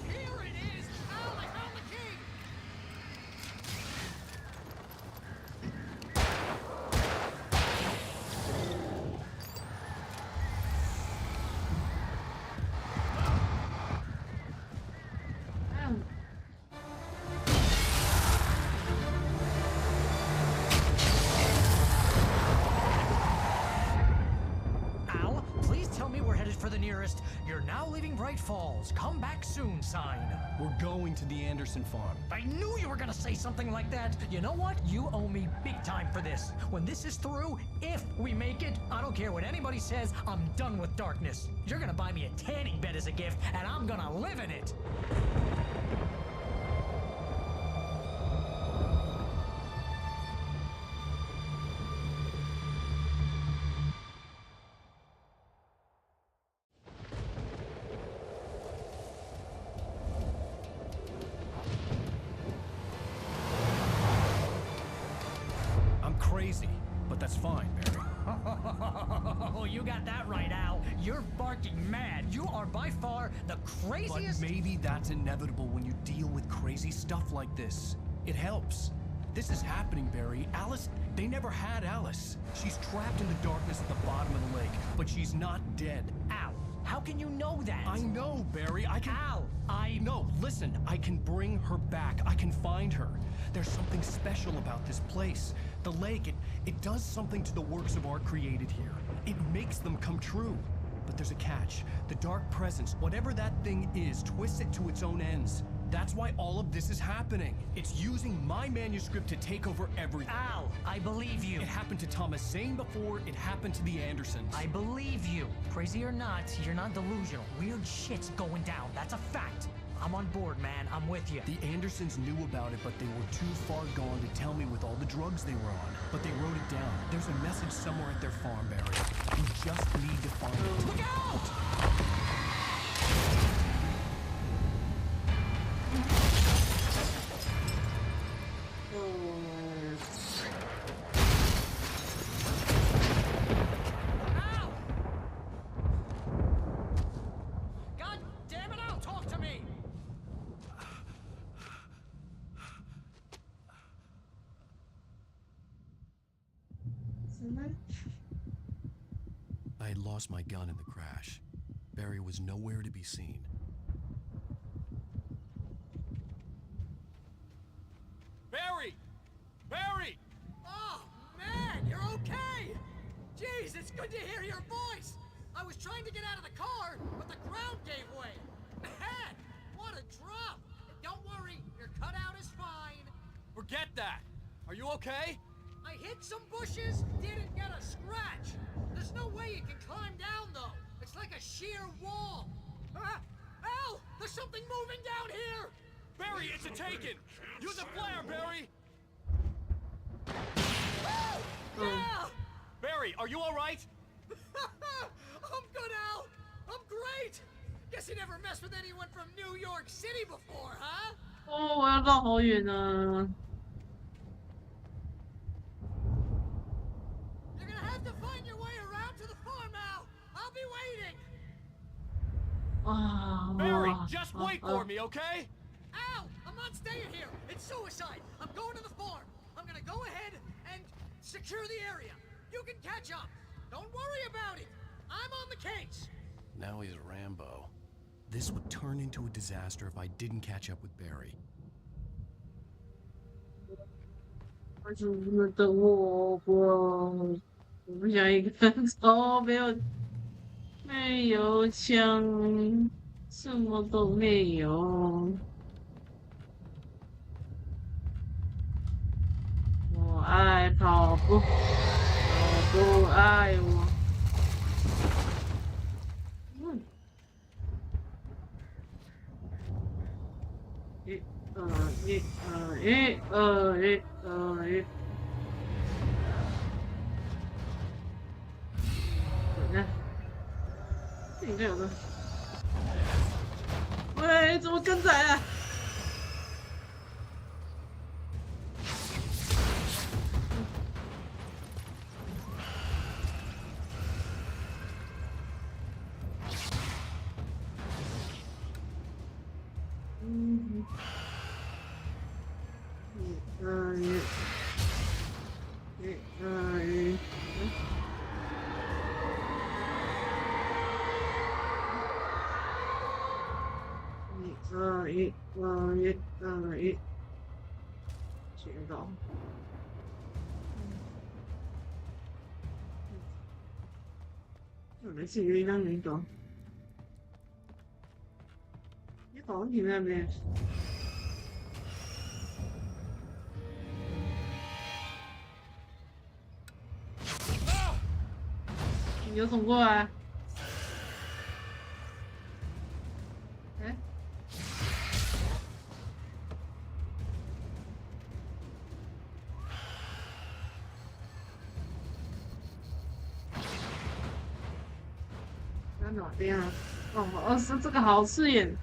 Here it is! Al, I found the key! Al, please tell me we're headed for the nearest "You're now leaving Bright Falls. Come back soon" sign. We're going to the Anderson farm. I knew you were gonna say something like that. You know what? You owe me big time for this. When this is through, if we make it, I don't care what anybody says, I'm done with darkness. You're gonna buy me a tanning bed as a gift, and I'm gonna live in it. I'm crazy, but that's fine, Barry. Oh, you got that right, Al. You're barking mad. You are by far the craziest. But maybe that's inevitable when you deal with crazy stuff like this. It helps. This is happening, Barry. Alice, they never had Alice. She's trapped in the darkness at the bottom of the lake, but she's not dead. Al, how can you know that? I know, Barry. I can... Al, No, listen. I can bring her back. I can find her. There's something special about this place. The lake, it does something to the works of art created here. It makes them come true. But there's a catch. The dark presence, whatever that thing is, twists it to its own ends. That's why all of this is happening. It's using my manuscript to take over everything. Al, I believe you. It happened to Thomas Zane before, it happened to the Andersons. I believe you. Crazy or not, you're not delusional. Weird shit's going down. That's a fact. I'm on board, man. I'm with you. The Andersons knew about it, but they were too far gone to tell me with all the drugs they were on. But they wrote it down. There's a message somewhere at their farm, Barry. You just need to find it. Look out! God damn it, Al, talk to me! I had lost my gun in the crash. Barry was nowhere to be seen. Barry! Oh, man, you're okay! Jeez, it's good to hear your voice! I was trying to get out of the car, but the ground gave way. Man, what a drop! Don't worry, your cutout is fine. Forget that! Are you okay? I hit some bushes, didn't get a scratch. There's no way you can climb down, though. It's like a sheer wall. Al, there's something moving down here! Barry, it's a taken! Use a flare, Barry! Yeah! Barry, are you alright? I'm good, Al. I'm great. Guess you never messed with anyone from New York City before, huh? 哦，我要绕好远呢。You're gonna have to find your way around to the farm, Al. I'll be waiting. Barry, just wait for me, okay? Al, I'm not staying here. It's suicide. I'm going to the farm. I'm gonna go ahead and secure the area. You can catch up. Don't worry about it. I'm on the case. Now he's Rambo. This would turn into a disaster if I didn't catch up with Barry. 为什么等我我不想一个人走，没有枪，什么都没有。我爱跑步，跑步爱我。这应该有个。喂，怎么跟仔啊？学到。没事，有一张没懂。你好问题那边。你有捅过来？哎？在哪边啊？哦，是这个好刺眼。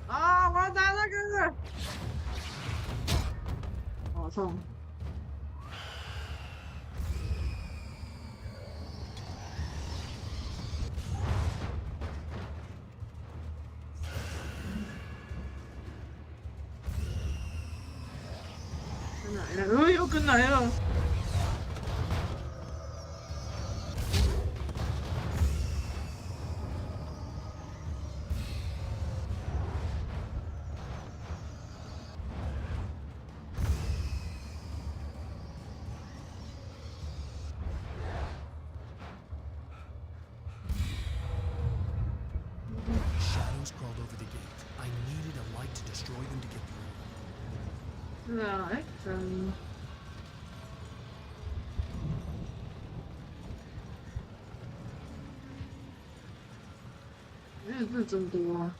啊！我要打那个！好痛！跟来了，又跟来了！Shadows crawled over the gate. I needed a light to destroy them to get through. 是啊，哎，字真多啊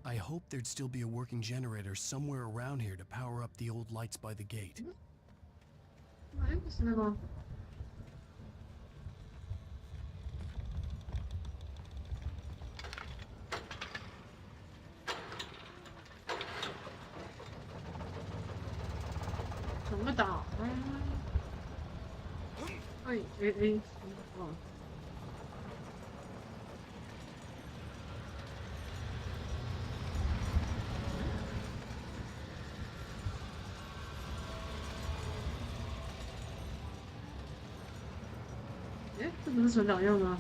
！I hoped there'd still be a working generator somewhere around here to power up the old lights by the gate. 哎，不是那个。怎么打？哦。哎，这不是船长用的吗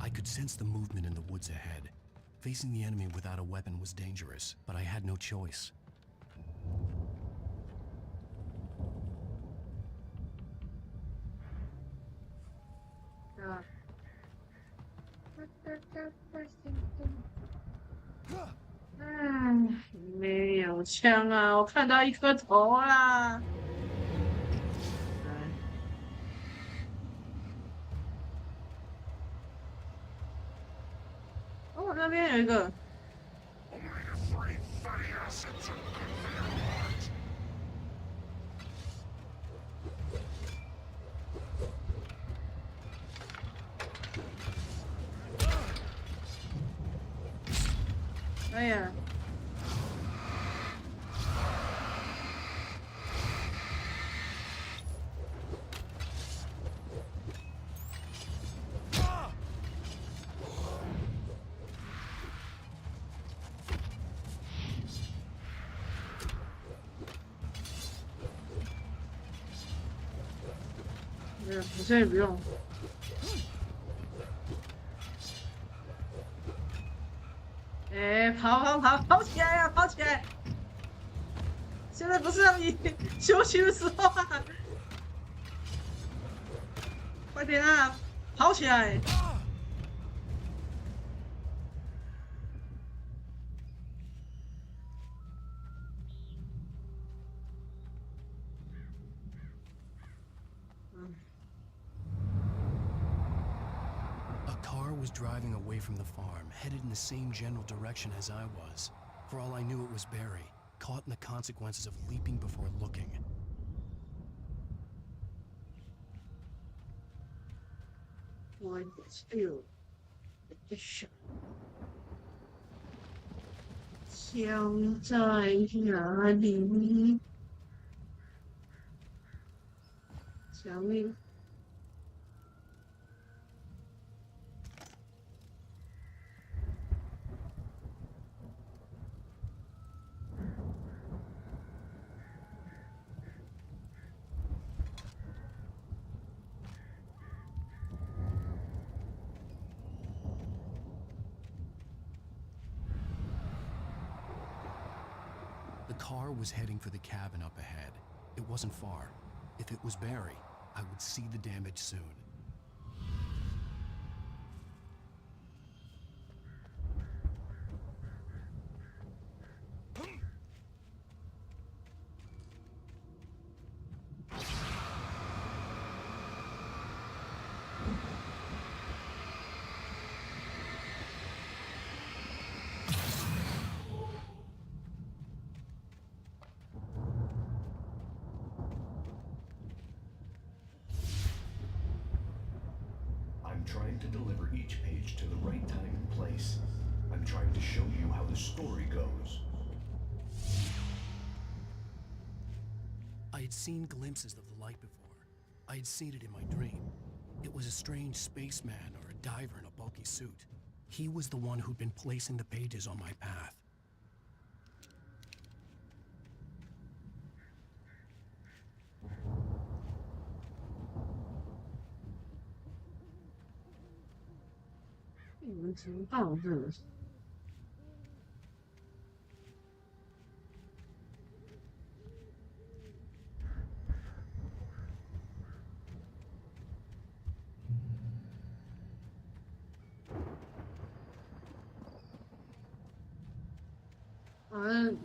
I could sense the movement in the woods ahead. Facing the enemy without a weapon was dangerous, but I had no choice. Yeah. 没有枪啊！我看到一颗头啦。哦，那边有一个。哎呀！好像也不用。哎，跑起来呀，跑起来！现在不是让你休息的时候啊！快点啊，跑起来！Was driving away from the farm, headed in the same general direction as I was. For all I knew, it was Barry, caught in the consequences of leaping before looking. The car was heading for the cabin up ahead. It wasn't far. If it was Barry, I would see the damage soon. I'm trying to deliver each page to the right time and place. I'm trying to show you how the story goes. I had seen glimpses of the light before. I had seen it in my dream. It was a strange spaceman or a diver in a bulky suit. He was the one who'd been placing the pages on my path.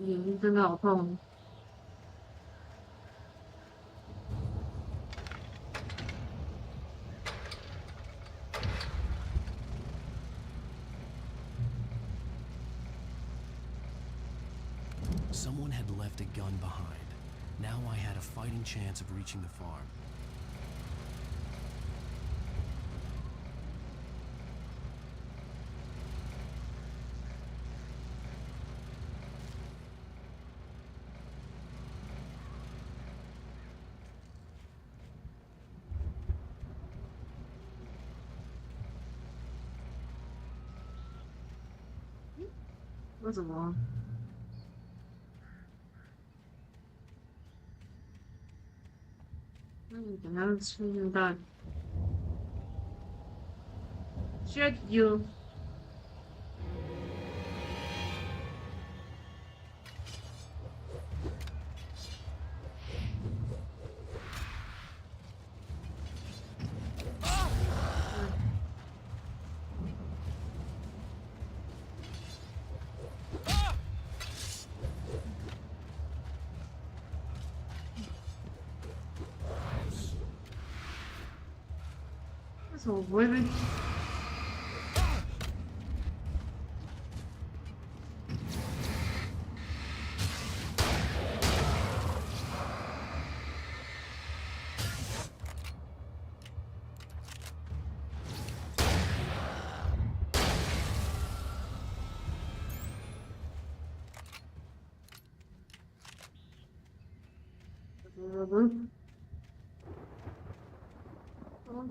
眼真的好痛。Someone had left a gun behind. Now I had a fighting chance of reaching the farm. What is it? 等下出现到 Should you 我不会被。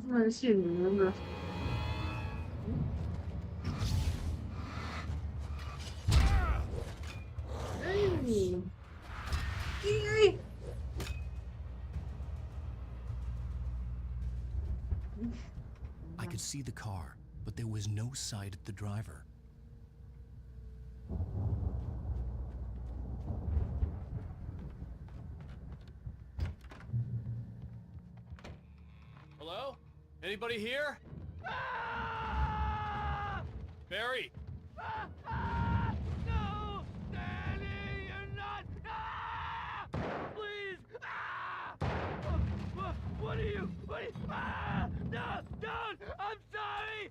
突然陷入那个。I could see the car, but there was no sight of the driver. Hello? Anybody here? Barry! No! Danny, you're not! Please! What are you? No! Don't! I'm sorry!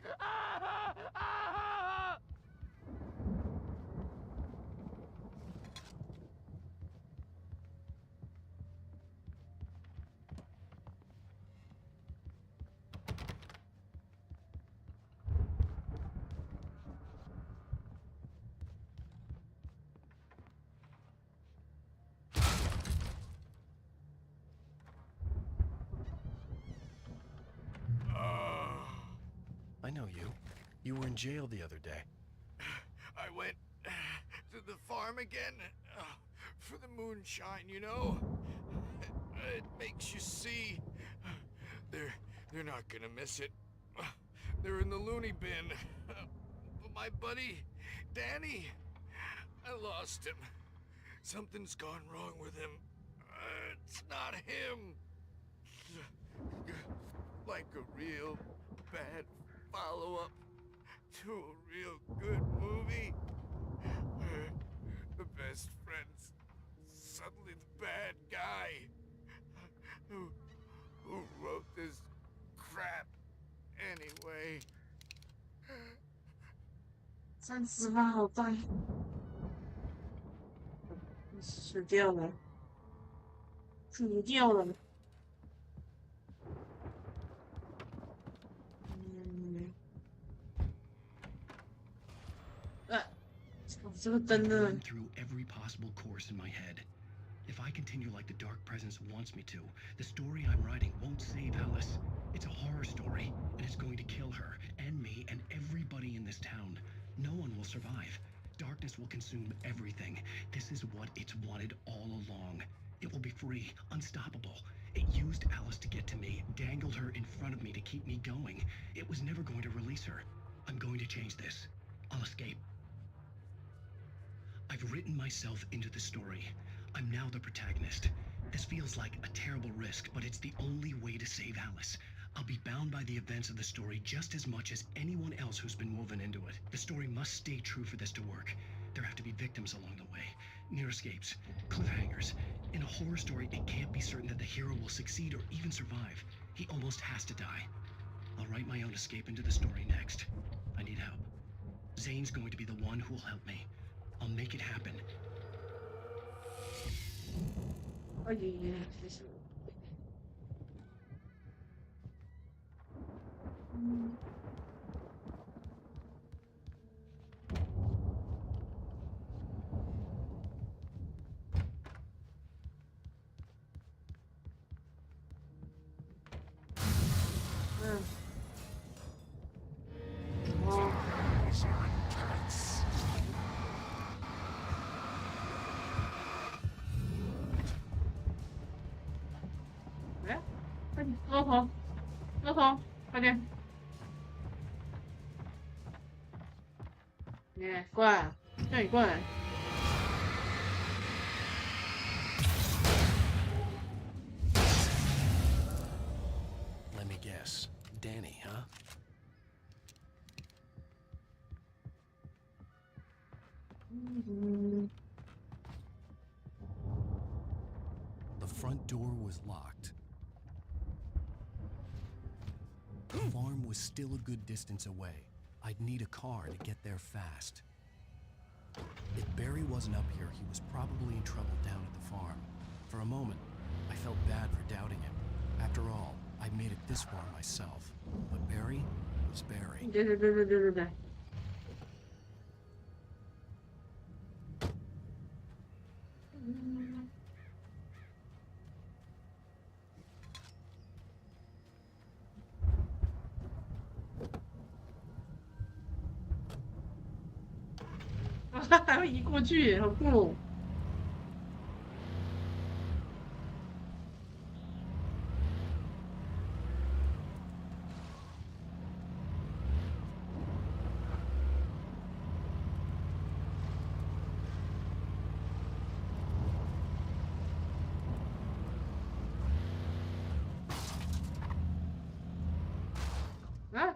I know you. You were in jail the other day. I went to the farm again for the moonshine, you know? It makes you see. They're not gonna miss it. They're in the loony bin. But my buddy, Danny, I lost him. Something's gone wrong with him. It's not him. Like a real bad follow-up to a real good movie. The best friend's suddenly the bad guy. Who wrote this crap anyway? 38好大，死掉了，死掉了。这个灯呢？ Run through every possible course in my head. If I continue like the Dark Presence wants me to, the story I'm writing won't save Alice. It's a horror story, and it's going to kill her, and me, and everybody in this town. No one will survive. Darkness will consume everything. This is what it's wanted all along. It will be free, unstoppable. It used Alice to get to me, dangled her in front of me to keep me going. It was never going to release her. I'm going to change this. I'll escape. I've written myself into the story. I'm now the protagonist. This feels like a terrible risk, but it's the only way to save Alice. I'll be bound by the events of the story just as much as anyone else who's been woven into it. The story must stay true for this to work. There have to be victims along the way, near escapes, cliffhangers. In a horror story, it can't be certain that the hero will succeed or even survive. He almost has to die. I'll write my own escape into the story next. I need help. Zane's going to be the one who will help me. I'll make it happen. 哎呀，谢谢。嗯。哦。哎，快点，骆驼，骆驼，快点！耶，过来，叫你过来。Let me guess. Danny, huh? The front door was locked. The farm was still a good distance away. I'd need a car to get there fast. If Barry wasn't up here, he was probably in trouble down at the farm. For a moment, I felt bad for doubting him. After all, I made it this far myself. But Barry was Barry. 对。还会移过去，好酷哦！啊，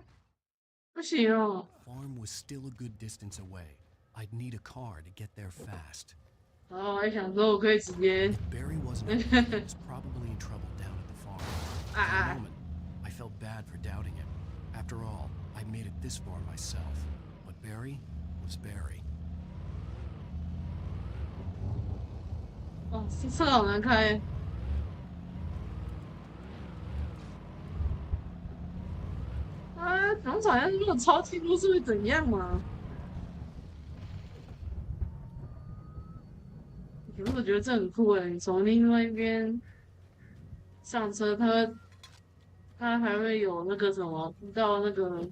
不行哦。Farm was still a good distance away. I'd need a car to get there fast. 然后我还想说，我可以直接。Barry wasn't up here, he was probably in trouble down at the farm. For a moment, I felt bad for doubting him. After all, I made it this far myself. But Barry was Barry. 哦，车好难开。啊，农场要是如果超纪录是会怎样吗？可是我觉得这很酷诶，你从另外一边上车，它还会有那个什么，到那个。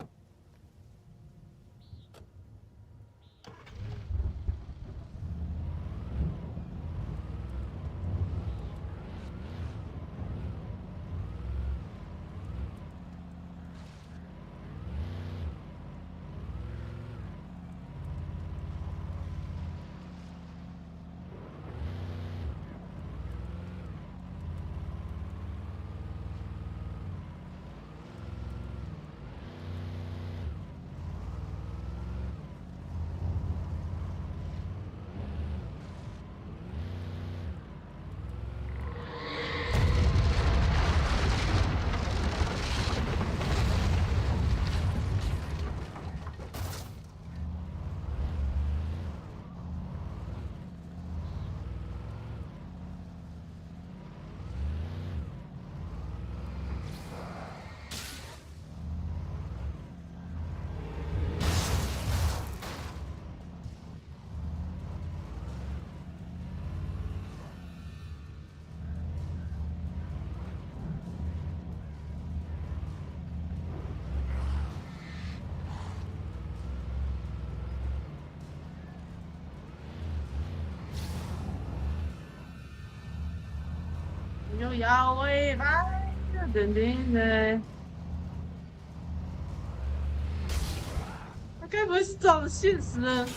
你就摇尾巴，等等的。他该不会是照着现实的？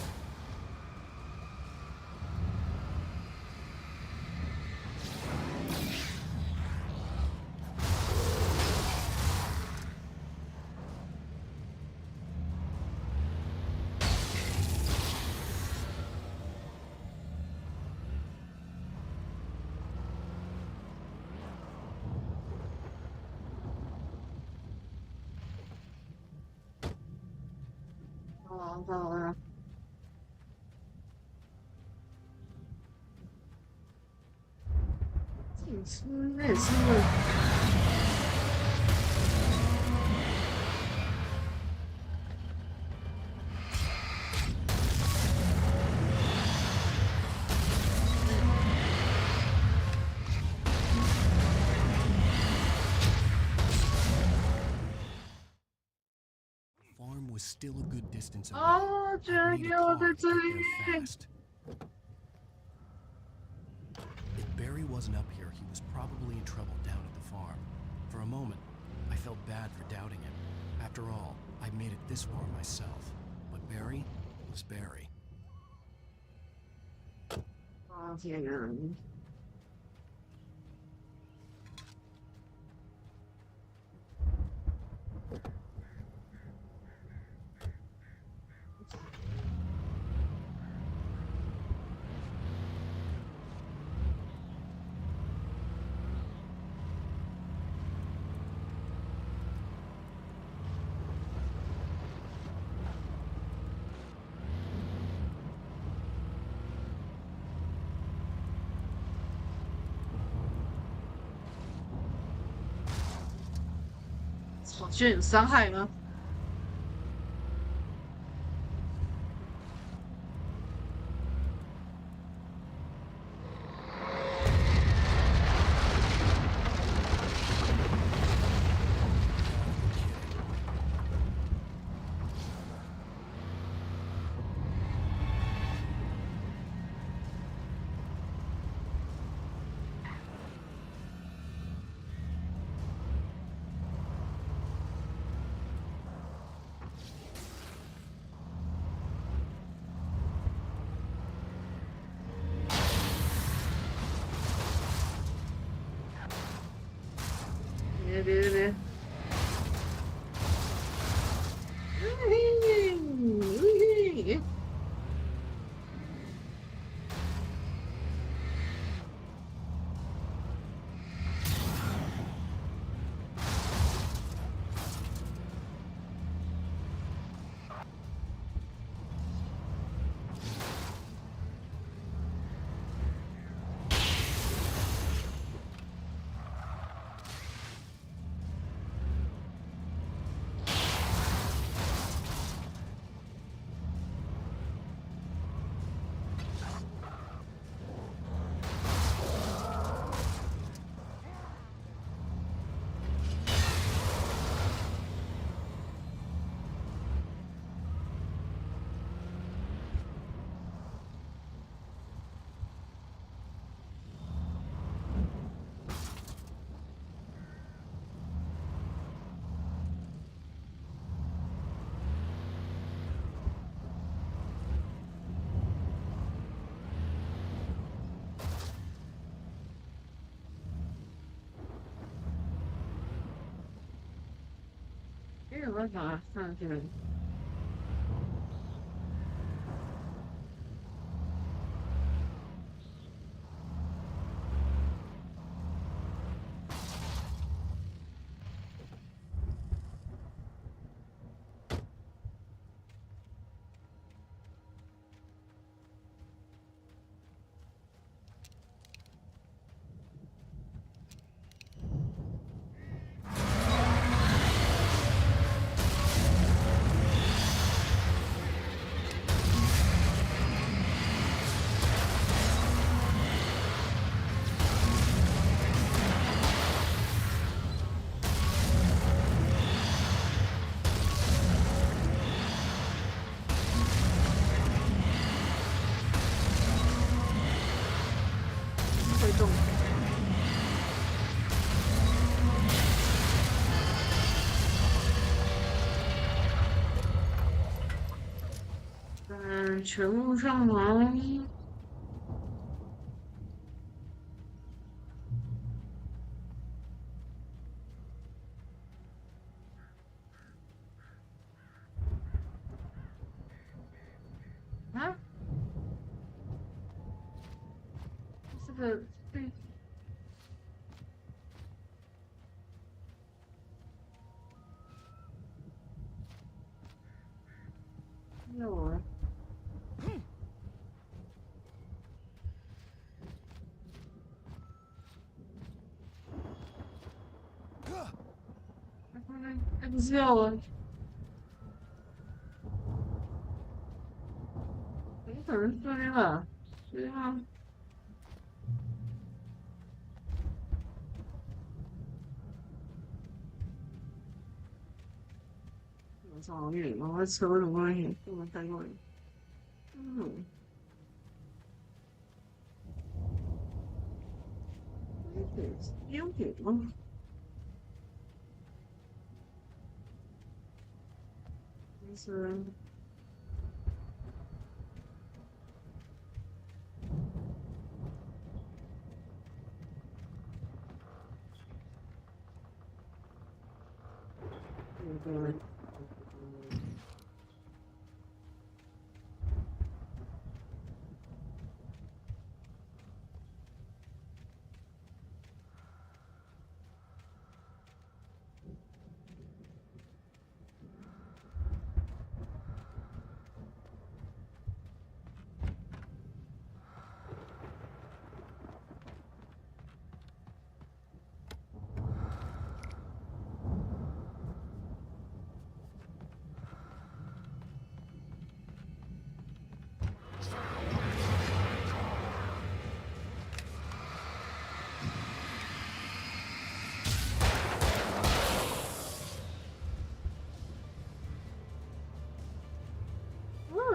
好啊。那也是问。Farm was still a good distance away. 哦，居然给我在这里。 If Barry wasn't up here, he was probably in trouble down at the farm. For a moment, I felt bad for doubting him. After all, I made it this far myself. But Barry was Barry. 啊天哪！手居然有伤害吗？别！有办法上去了。会动。全部上完。啊？这个对。有啊。不是要我，可能睡了，睡吗？我操，远，我车怎么关系？我们开过来。嗯。有点吗？就是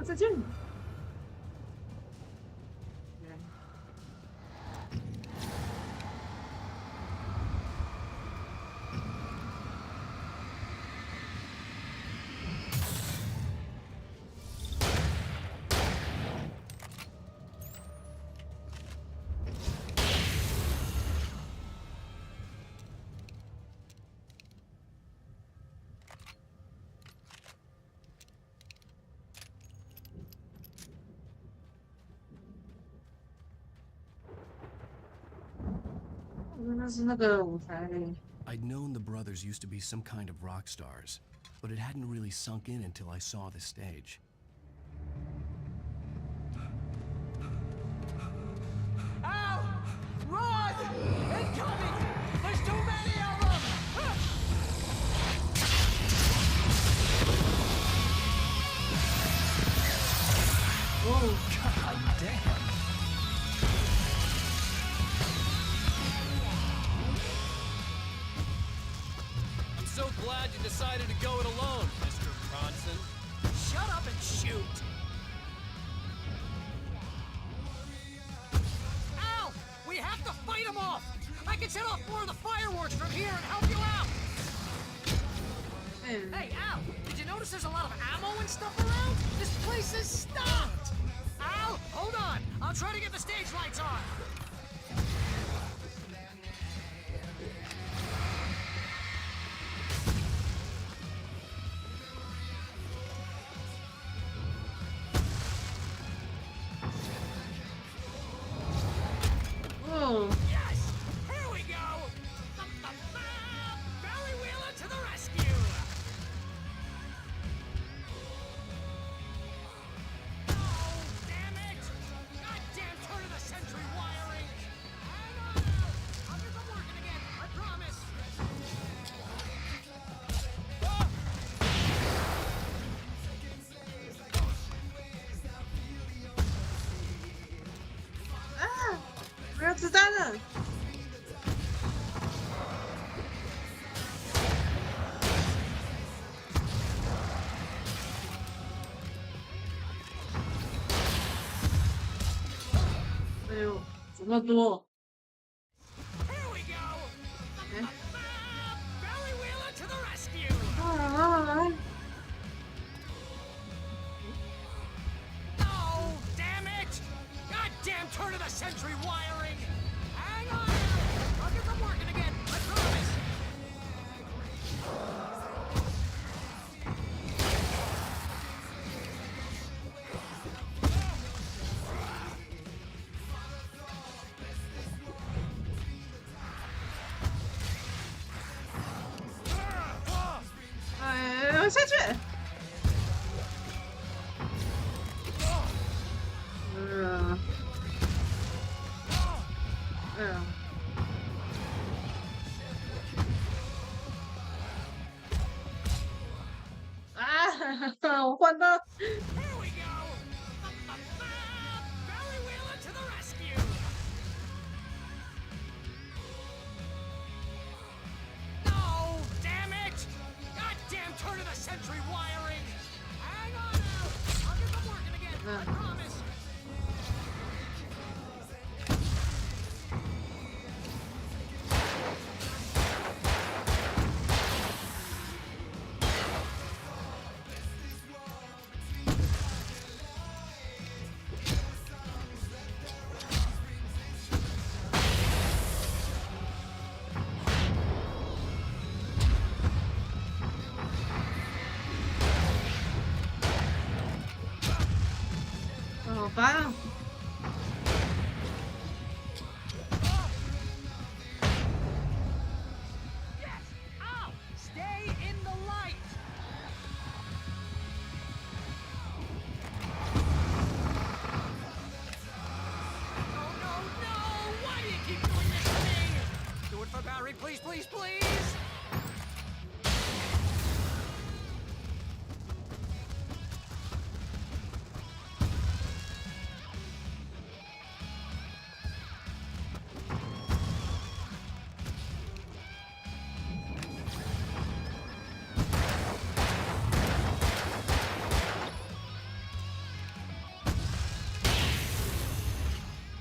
再见。I'd known the brothers used to be some kind of rock stars, but it hadn't really sunk in until I saw the stage. Ow! Run! Incoming! There's too many of them! Oh, god damn. I'm so glad you decided to go it alone, Mr. Bronson. Shut up and shoot! Al! We have to fight them off! I can set off more of the fireworks from here and help you out! Hey, Al! Did you notice there's a lot of ammo and stuff around? This place is stocked! Al, hold on! I'll try to get the stage lights on! Oh. Yes! Here we go! Barry Wheeler to the rescue! Oh, damn it! Goddamn turn of the century wiring! Hang on now! I'll get them working again, I promise! Ah! 没有子弹了。哎呦，怎么多？ Here we go! Barry Wheeler to the rescue! 啊！ Oh, damn it! Goddamn turn of the century wiring! Hang on now! I'll get them working again, I promise!哎，下去。完了。Here we go! Barry Wheeler to the rescue! No! Damn it! Goddamn turn of the century wiring! Hang on now! I'll get them working again, I promise!好烦啊！ Yes! Ow! Stay in the light! No, no, no! Why do you keep doing this to me? Do it for Barry, please, please, please!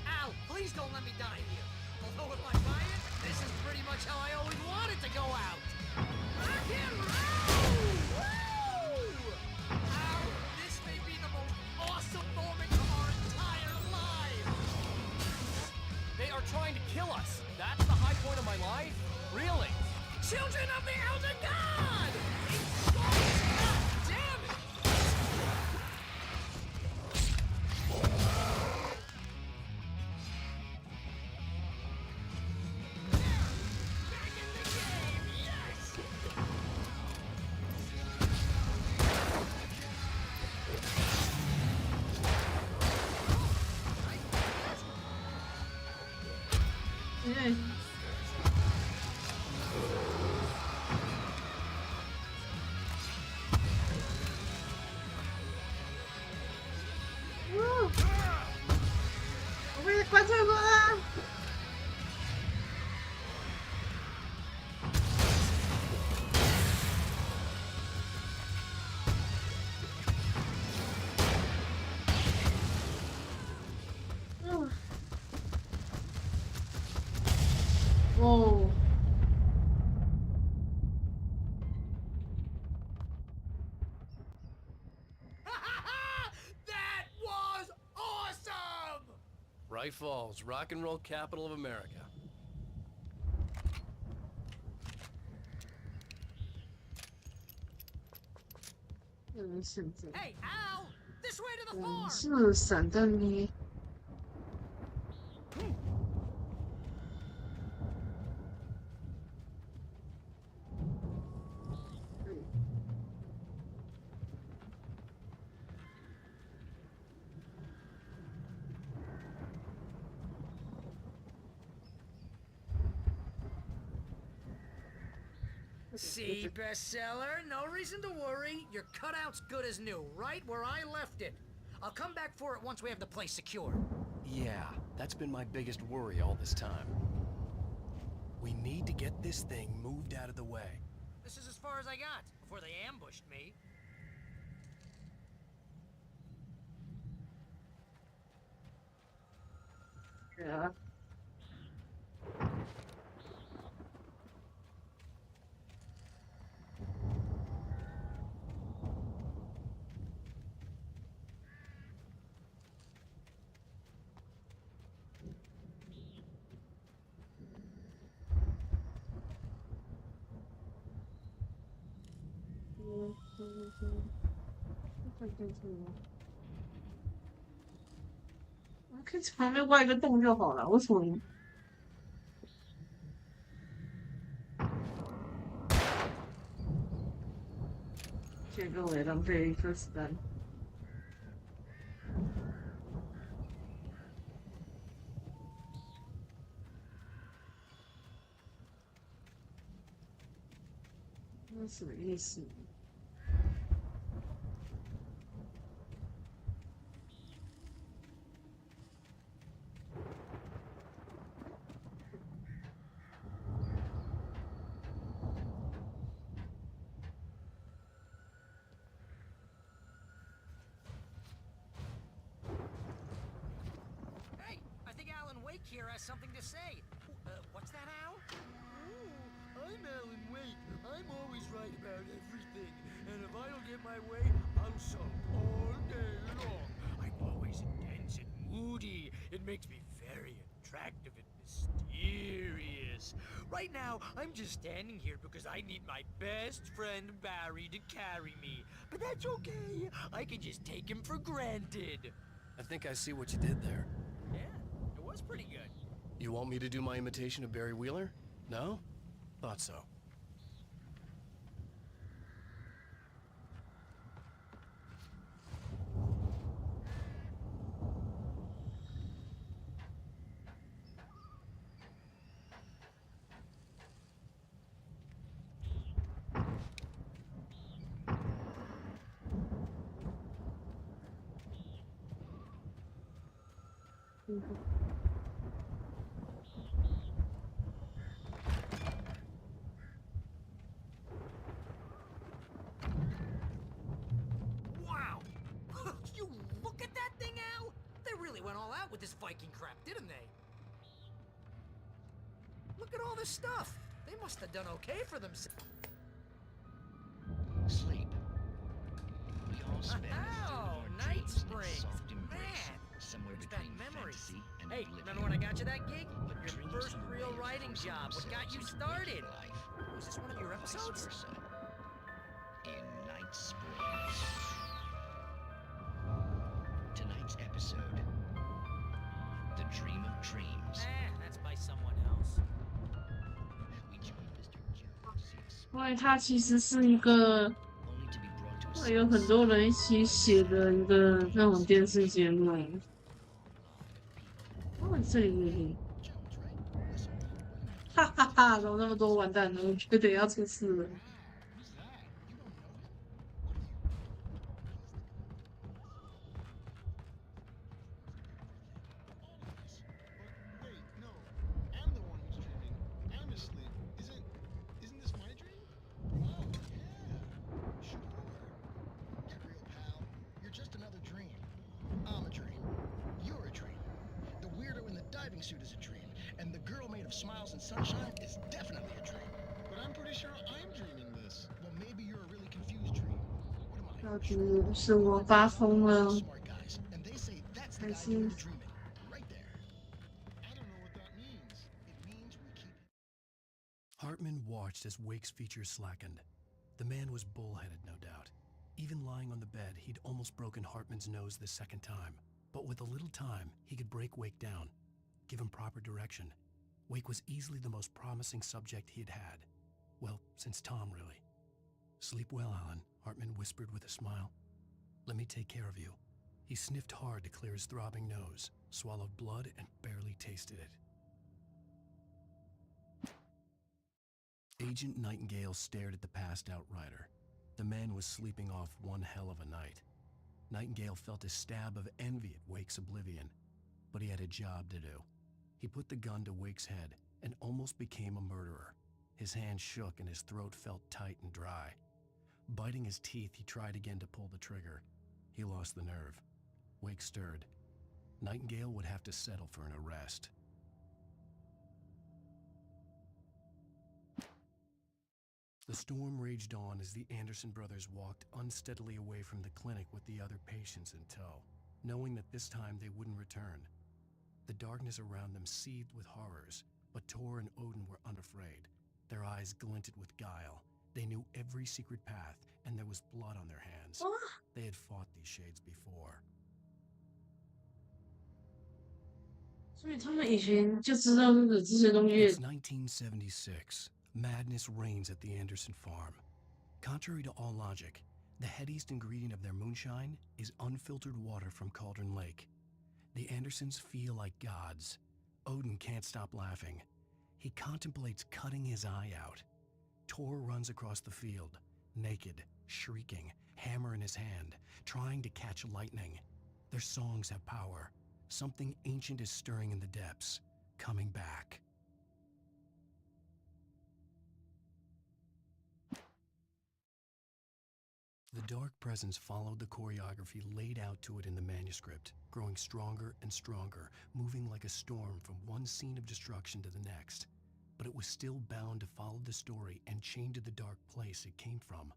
Al, please don't let me die here. Although if I buy it, this is pretty much how I always wanted to go out. Rock and roll! Woo! Al, this may be the most awesome moment of our entire lives. They are trying to kill us. That's the high point of my life? Really? Children of the Elder God! It's God damn it! Back in the game, yes!哎，我被关这个啊！ 哦， That was awesome! Bright Falls, rock and roll capital of America. Hey, Al! This way to the 我 farm! 是闪灯谜。 See, bestseller, no reason to worry. Your cutout's good as new, right where I left it. I'll come back for it once we have the place secure. Yeah, that's been my biggest worry all this time. We need to get this thing moved out of the way. This is as far as I got before they ambushed me. Yeah. 我可以从旁边挖一个洞就好了，为什么？这个我也浪费一颗子弹。那什么意思？ has something to say. What's that, Al? Oh, I'm Alan Wake. I'm always right about everything. And if I don't get my way, I'll sulk all day long. I'm always intense and moody. It makes me very attractive and mysterious. Right now, I'm just standing here because I need my best friend Barry to carry me. But that's okay. I can just take him for granted. I think I see what you did there. Yeah, it was pretty good. You want me to do my imitation of Barry Wheeler? No? Thought so. Wow! You look at that thing, Al! They really went all out with this Viking crap, didn't they? Look at all this stuff. They must have done okay for themselves. Sleep. We all spend Oh, Night Springs. Man, somewhere brings back between memories. fantasy and Hey, oblivion. remember when I got you that gig? Your Dreams first and real waves writing forcing job. What got you themselves into started? waking life. Was this one of your Vice episodes? versa. In Night Springs. Tonight's episode. The Dream of Dreams. That's by someone else. We join Mr. Jones. 因为它其实是一个会有很多人一起写的一个那种电视节目。哦，这里，哈哈哈，怎么那么多完蛋了？我觉得要出事了。Suit is a dream, and the girl made of smiles and sunshine is definitely a dream. But I'm pretty sure I'm dreaming this. Well, maybe you're a really confused dream. What am I? 到底是我发疯了， Smart guys, and they say that's the 还 guy 是 doing the dreaming. Right there. I don't know what that means. It means we keep Hartman watched as Wake's features slackened. The man was bullheaded, no doubt. Even lying on the bed, he'd almost broken Hartman's nose the second time. But with a little time, he could break Wake down. Give him proper direction. Wake was easily the most promising subject he had had. Well, since Tom, really. Sleep well, Alan, Hartman whispered with a smile. Let me take care of you. He sniffed hard to clear his throbbing nose, swallowed blood, and barely tasted it. Agent Nightingale stared at the passed-out rider. The man was sleeping off one hell of a night. Nightingale felt a stab of envy at Wake's oblivion, but he had a job to do. He put the gun to Wake's head and almost became a murderer. His hand shook and his throat felt tight and dry. Biting his teeth, he tried again to pull the trigger. He lost the nerve. Wake stirred. Nightingale would have to settle for an arrest. The storm raged on as the Anderson brothers walked unsteadily away from the clinic with the other patients in tow, knowing that this time they wouldn't return. The darkness around them seethed with horrors, but Tor and Odin were unafraid. Their eyes glinted with guile. They knew every secret path, and there was blood on their hands. They had fought these shades before. 所以他们以前就知道那个这些东西。 It's 1976. Madness reigns at the Anderson farm. Contrary to all logic, the headiest ingredient of their moonshine is unfiltered water from Cauldron Lake. The Andersons feel like gods. Odin can't stop laughing. He contemplates cutting his eye out. Tor runs across the field, naked, shrieking, hammer in his hand, trying to catch lightning. Their songs have power. Something ancient is stirring in the depths, coming back. The dark presence followed the choreography laid out to it in the manuscript, growing stronger and stronger, moving like a storm from one scene of destruction to the next. But it was still bound to follow the story and chained to the dark place it came from.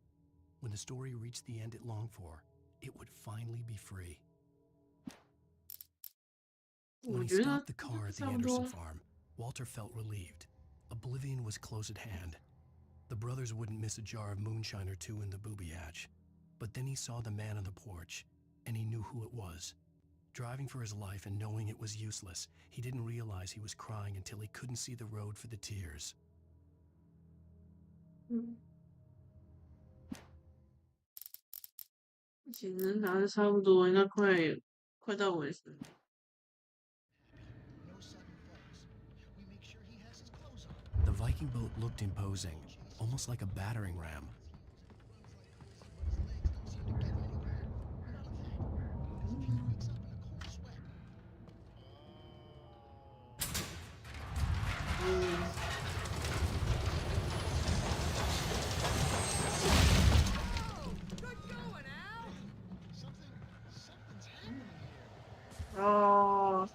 When the story reached the end it longed for, it would finally be free. When he stopped the car at the Anderson farm, Walter felt relieved. Oblivion was close at hand. The brothers wouldn't miss a jar of moonshine or two in the booby hatch. But then he saw the man on the porch, and he knew who it was. Driving for his life and knowing it was useless, he didn't realize he was crying until he couldn't see the road for the tears. 其实打的差不多，应该快到尾声。The Viking boat looked imposing, almost like a battering ram.哦，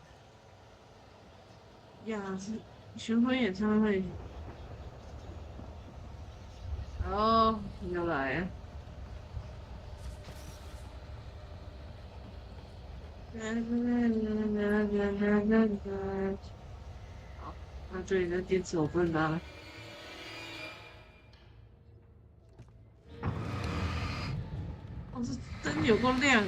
呀，是巡回演唱会。哦，又来了。好，那这里的电池我不能拿了。哦，这灯有够亮。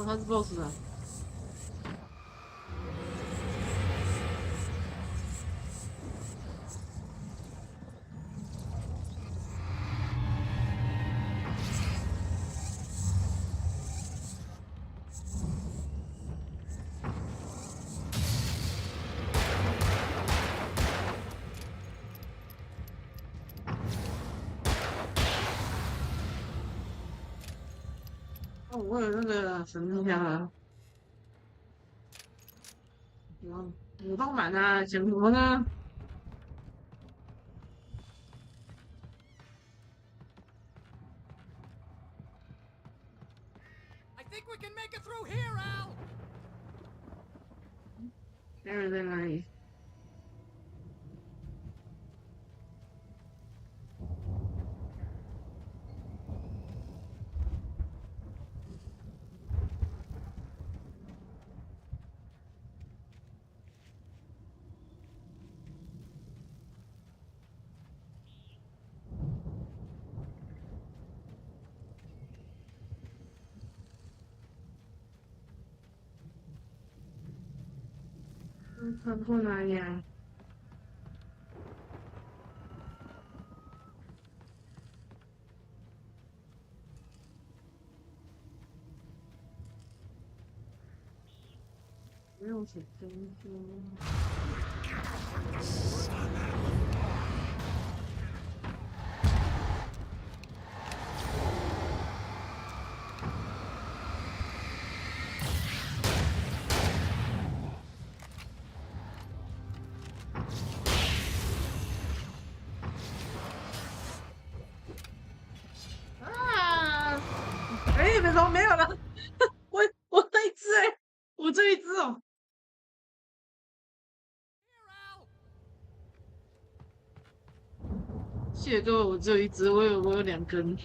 哦，他是 BOSS 啊。哦，我有那个神秘箱啊。武道满啊，讲什么呢？ I think we can make it through here, Al. 别人在哪里？他过哪里啊？没有写珍珠。没有了，我那一只哎，我这一只哦。谢谢各位，我只有一只，我有2根。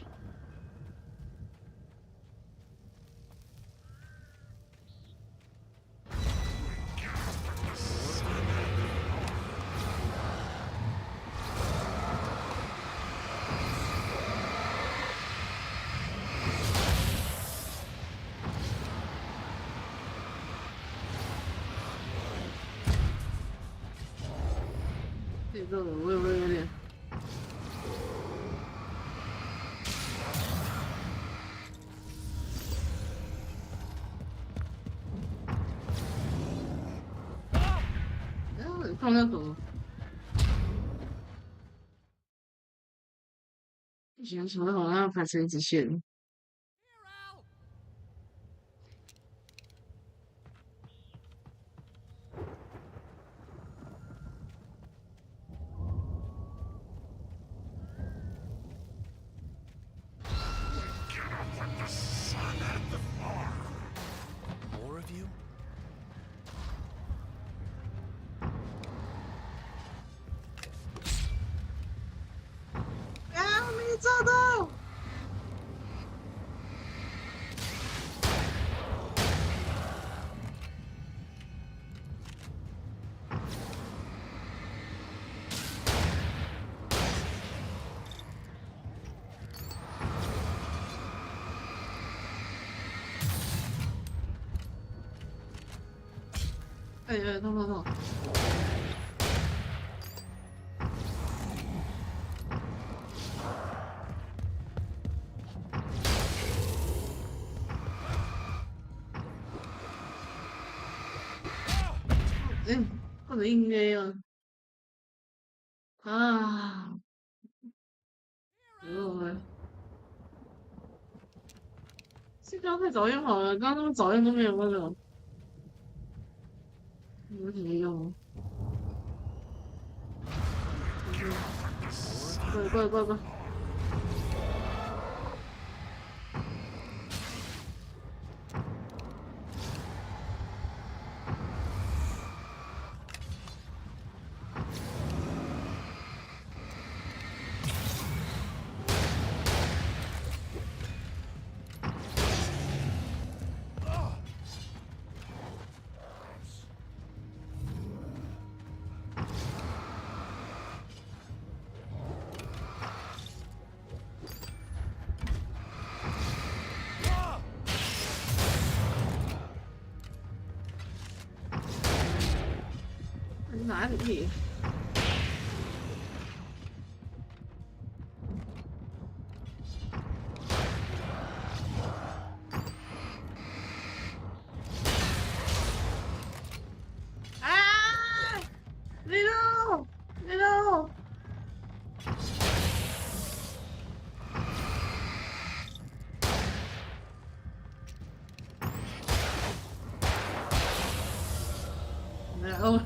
这个我有点。放那种，不行，什么好像排成一直线。More of you? 啊，没找到！哎呀，痛！或者硬 A 了啊！这刚太早用好了，刚刚那么早用都没有那个，有什么用？快！哪里？啊！没有！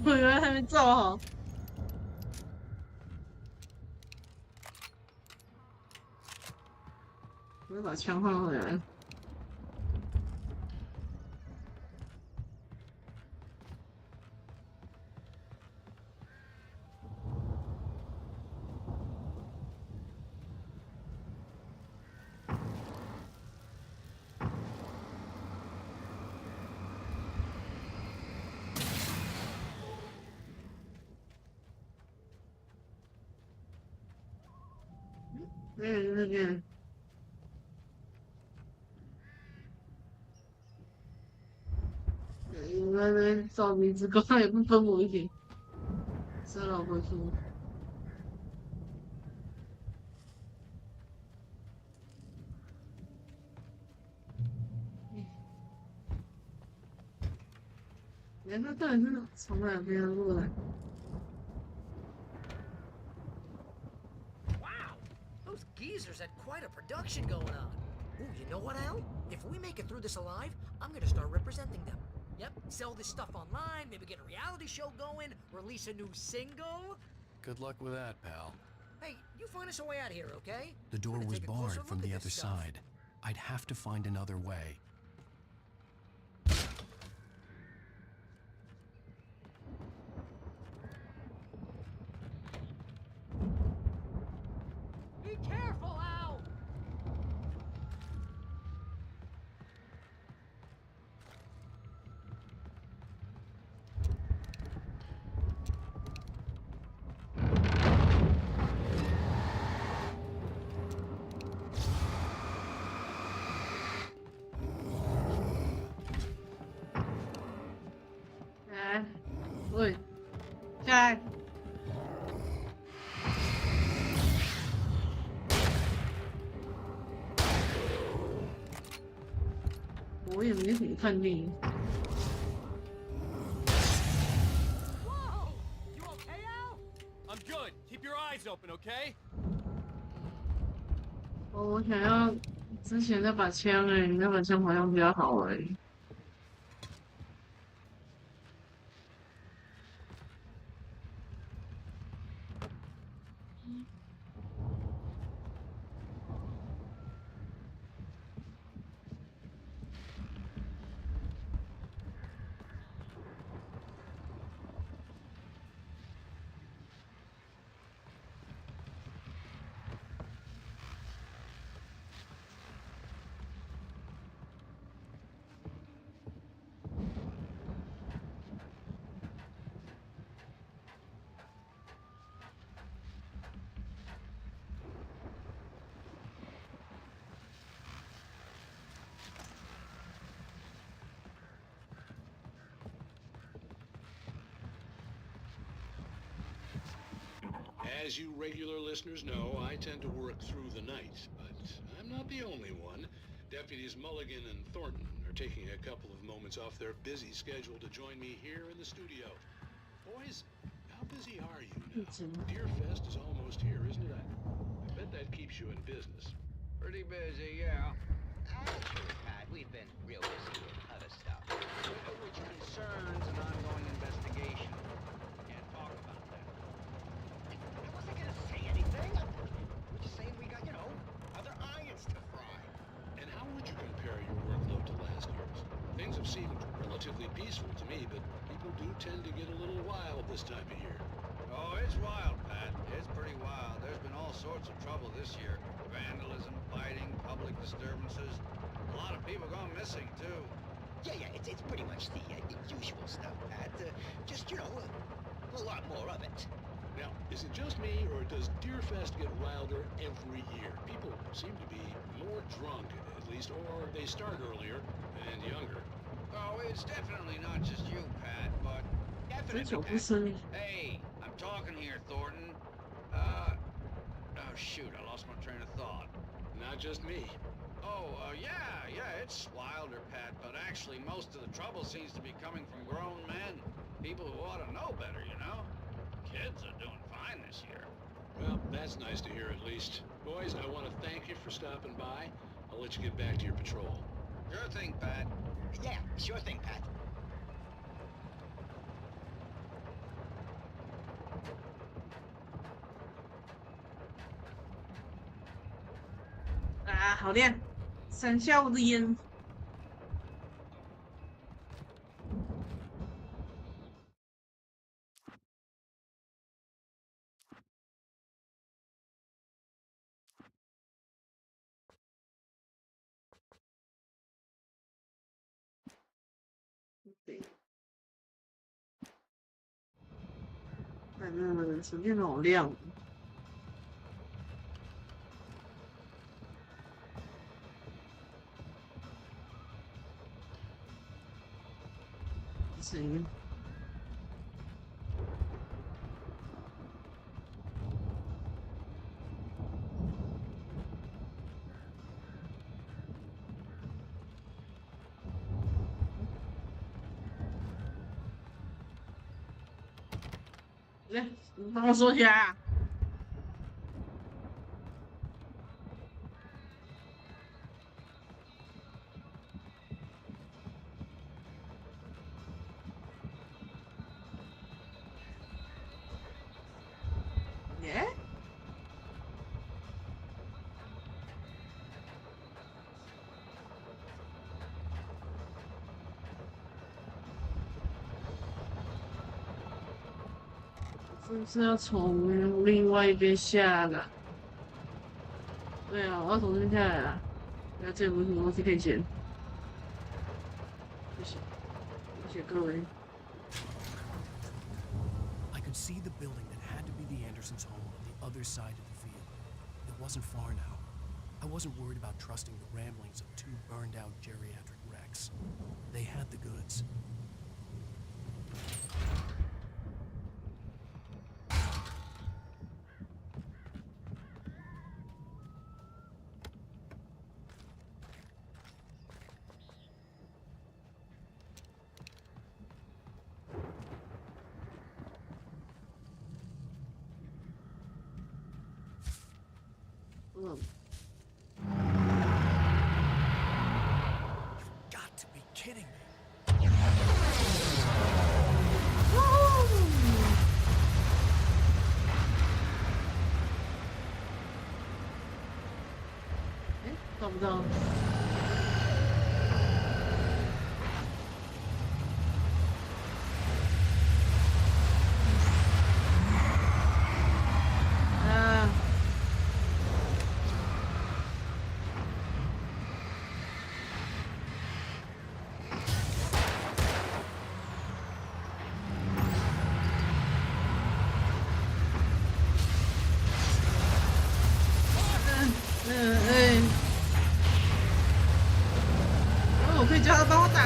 我原来还没照好。我要把枪换回来。嗯。我在那边找名字，刚刚也不分我一点，是老婆说。他到底是从哪边过来？ Those geezers had quite a production going on. Ooh, you know what, Al? If we make it through this alive, I'm gonna start representing them. Yep, sell this stuff online, maybe get a reality show going, release a new single. Good luck with that, pal. Hey, you find us a way out of here, okay? The door was barred from the other side. I'd have to find another way. Careful, Al! Eh, ui, cioè, 我也没很看电影。Whoa! You okay, Al? I'm good. Keep your eyes open, okay? 哦，我想要之前那把枪诶，那把枪好像比较好诶。As you regular listeners know, I tend to work through the night, but I'm not the only one. Deputies Mulligan and Thornton are taking a couple of moments off their busy schedule to join me here in the studio. Boys, how busy are you now? Deerfest is almost here, isn't it? I bet that keeps you in business. Pretty busy, yeah. Actually, Pat, we've been real busy with other stuff, which concerns an ongoing investigation. Can't talk about that. I wasn't gonna say anything. We're just saying we got, other irons to fry. And how would you compare your workload to last year's? Things have seemed relatively peaceful to me, but people do tend to get a little wild this time of year. Oh, it's wild, Pat. It's pretty wild. There's been all sorts of trouble this year. Vandalism, fighting, public disturbances. A lot of people gone missing, too. Yeah, it's pretty much the usual stuff, Pat. Just, a lot more of it. Now, is it just me, or does Deerfest get wilder every year? People seem to be more drunk, at least, or they start earlier and younger. Oh, it's definitely not just you, Pat, but definitely. Hey, I'm talking here, Thornton. Oh, shoot, I lost my train of thought. Not just me. Oh, yeah, it's wilder, Pat, but actually most of the trouble seems to be coming from grown men. People who ought to know better, Kids are doing fine this year. Well, that's nice to hear at least. Boys, I want to thank you for stopping by. I'll let you get back to your patrol. Sure thing, Pat. Yeah, sure thing, Pat.啊，好亮，闪瞎我的眼。反正手电筒好亮。行。来，你帮我收起来啊！耶？是不是要从另外一边下来？对啊，我要从这边下来啊！那这有没有什么东西可以捡？谢谢，谢谢各位。I could see the building that had to be the Andersons' home on the other side of the field. It wasn't far now. I wasn't worried about trusting the ramblings of two burned-out geriatric wrecks. They had the goods. Got to be kidding me. 哎，找不到。啊！我可以叫他帮我打。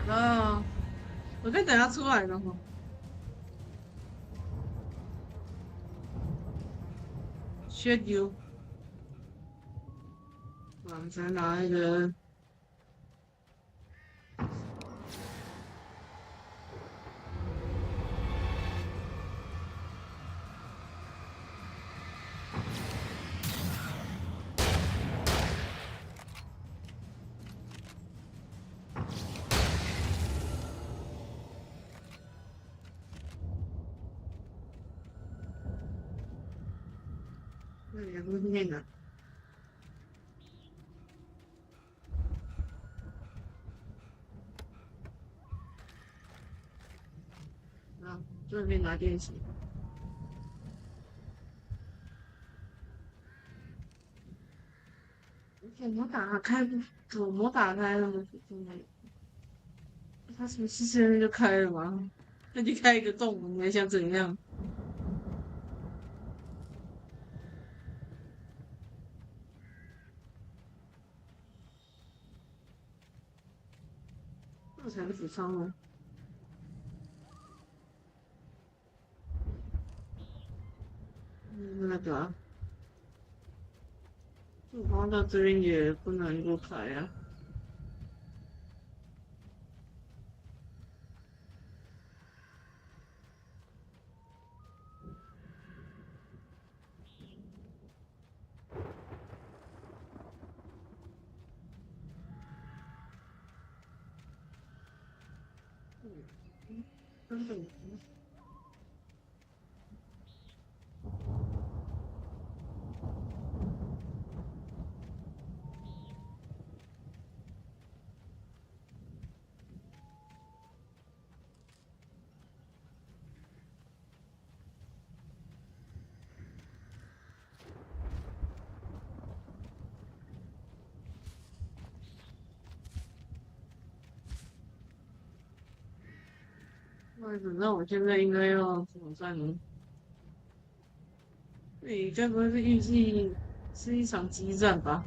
啊，我可以等他出来的吗？缺丢，我们才拿那个。两个念的。啊，这边拿电池。怎么打开不？怎么打开了？他什么事现在就开了吗？那就开一个洞，你还想怎样？这才是主仓哦。那个啊，主仓到这边也不能够开啊。根本不。那我现在应该要怎么办呢？对，该不会是预计是一场激战吧？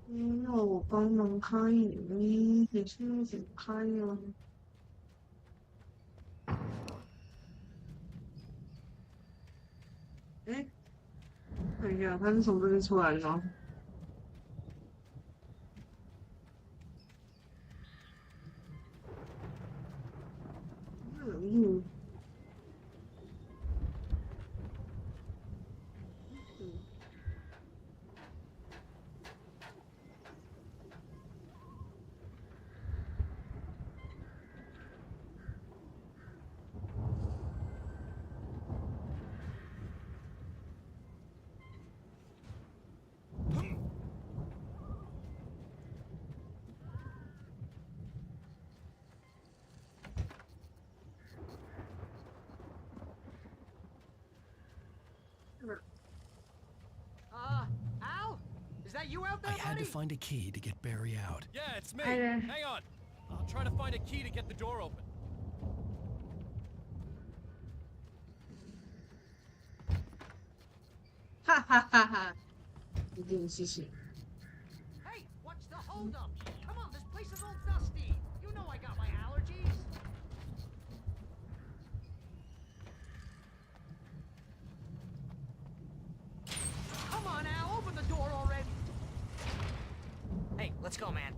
那我帮忙开你，你是要怎么开呀？哎，看一下，他是从这边出来的吗？嗯。Al? Is that you out there, I had to buddy? find a key to get Barry out. Yeah, it's me. Hi there. Hang on. I'll try to find a key to get the door open. Ha ha ha ha！一定谢谢。 Hey, what's the holdup? Come on, this place is all dusty. You know I got my allergies. Come on, Al, open the door already. Hey, let's go, man.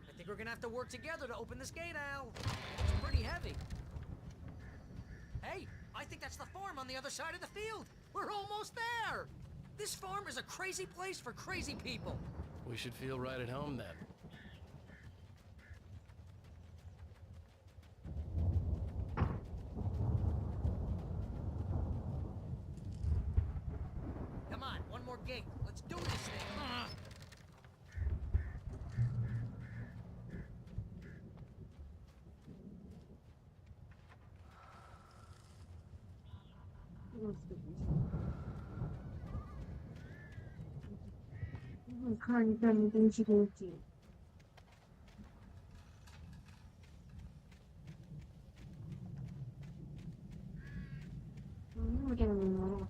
I think we're gonna have to work together to open this gate, Al. It's pretty heavy. Hey, I think that's the farm on the other side of the field. We're almost there. This farm is a crazy place for crazy people. We should feel right at home then. Come on, one more gate. Let's do this thing.我看一下，没东西可以捡。那点了。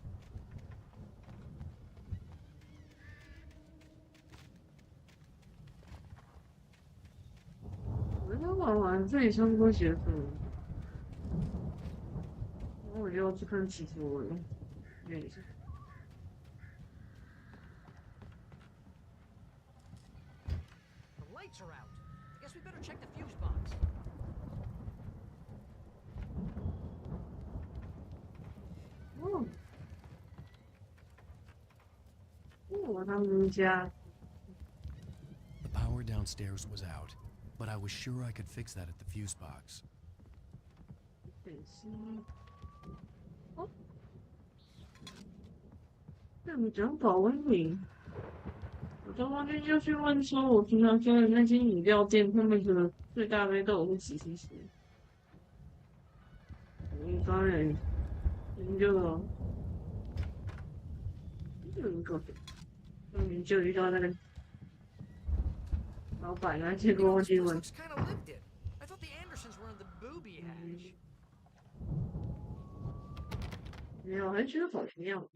我刚玩完，这里差不多结束了。然后我就要去看起诉了，看一下。 The lights are out. I guess we better check the fuse box. 他们家。 The power downstairs was out, but I was sure I could fix that at the fuse box. 等一下。哦，那你讲保温瓶。 我刚刚就去问说，我平常说的那些饮料店，他们的最大杯都有几 cc？ 我当然研究了，就遇到那个老板啊，结果我去问。 I thought the Andersons were in the booby hatch. 没有，还觉得好像样。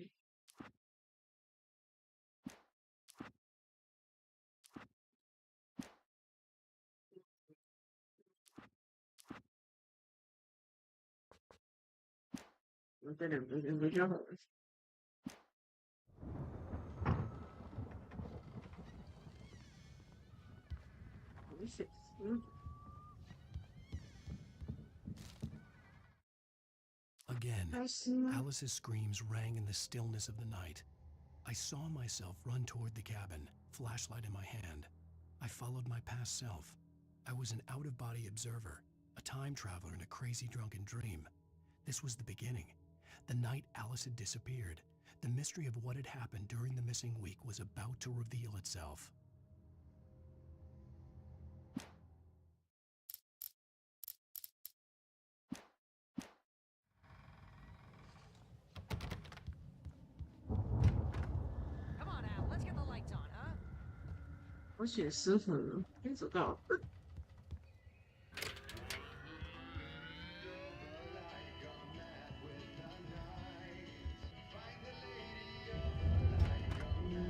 我这两个人比较好。没事，Again, Alice's screams rang in the stillness of the night. I saw myself run toward the cabin, flashlight in my hand. I followed my past self. I was an out-of-body observer, a time traveler in a crazy drunken dream. This was the beginning. The night Alice had disappeared. The mystery of what had happened during the missing week was about to reveal itself. Come on, Al. Let's get the lights on, huh? 我选失衡了，没走到。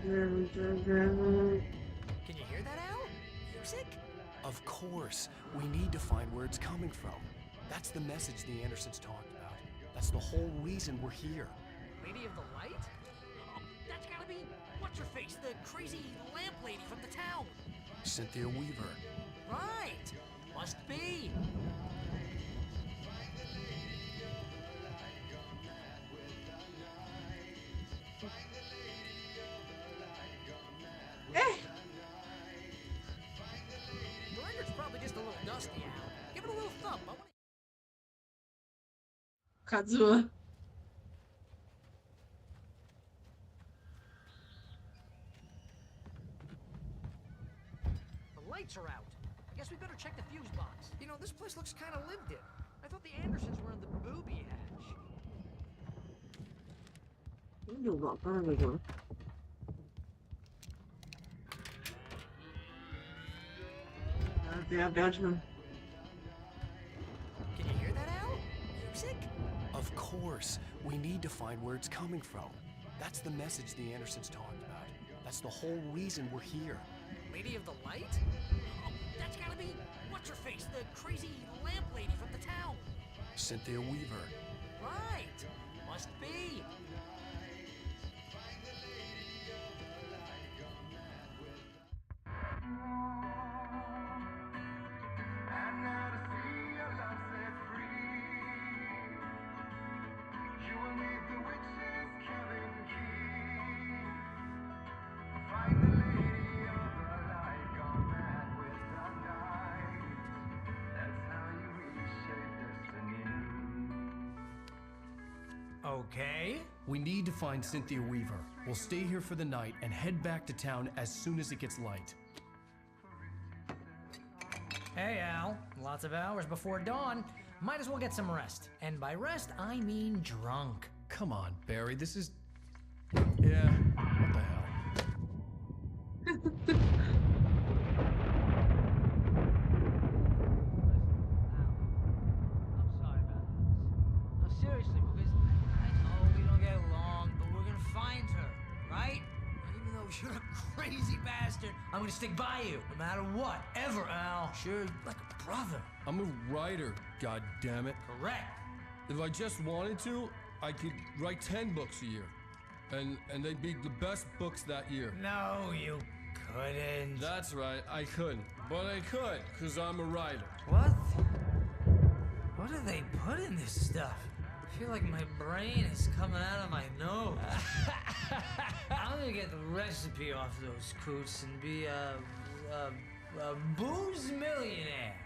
Can you hear that, Al? Music? Of course. We need to find where it's coming from. That's the message the Andersons talked about. That's the whole reason we're here. Lady of the Light? Oh, that's gotta gotta be what's her face, the crazy lamp lady from the town. Cynthia Weaver. Right. Must be. The record's probably just a little dusty, Al. Give it a little thump. I wanna... 卡住了。The lights are out. I guess we better check the fuse box. You know, this place looks kind of lived in. I thought the Andersons were in the booby hatch. 有吧，刚才那个。不要唱。Can you hear that, Al? Music? Of course. We need to find where it's coming from. That's the message the Andersons talked about. That's the whole reason we're here. Lady of the Light? Oh, that's gotta be what's her face, the crazy lamp lady from the town. Cynthia Weaver. Right. Must be. Okay. We need to find Cynthia Weaver. We'll stay here for the night and head back to town as soon as it gets light. Hey, Al. Lots of hours before dawn. Might as well get some rest. And by rest, I mean drunk. Come on, Barry. This is... Yeah, what the hell? No, seriously, because I know we don't get along, but we're gonna find her, right? Even though you're a crazy bastard, I'm gonna stick by you, no matter what, ever, Al. Sure, like a brother. I'm a writer, goddammit. Correct. If I just wanted to, I could write 10 books a year. And they'd be the best books that year. No, you couldn't. That's right, I couldn't. But I could, because I'm a writer. What? What do they put in this stuff? I feel like my brain is coming out of my nose. I'm gonna get the recipe off those coots and be a booze millionaire.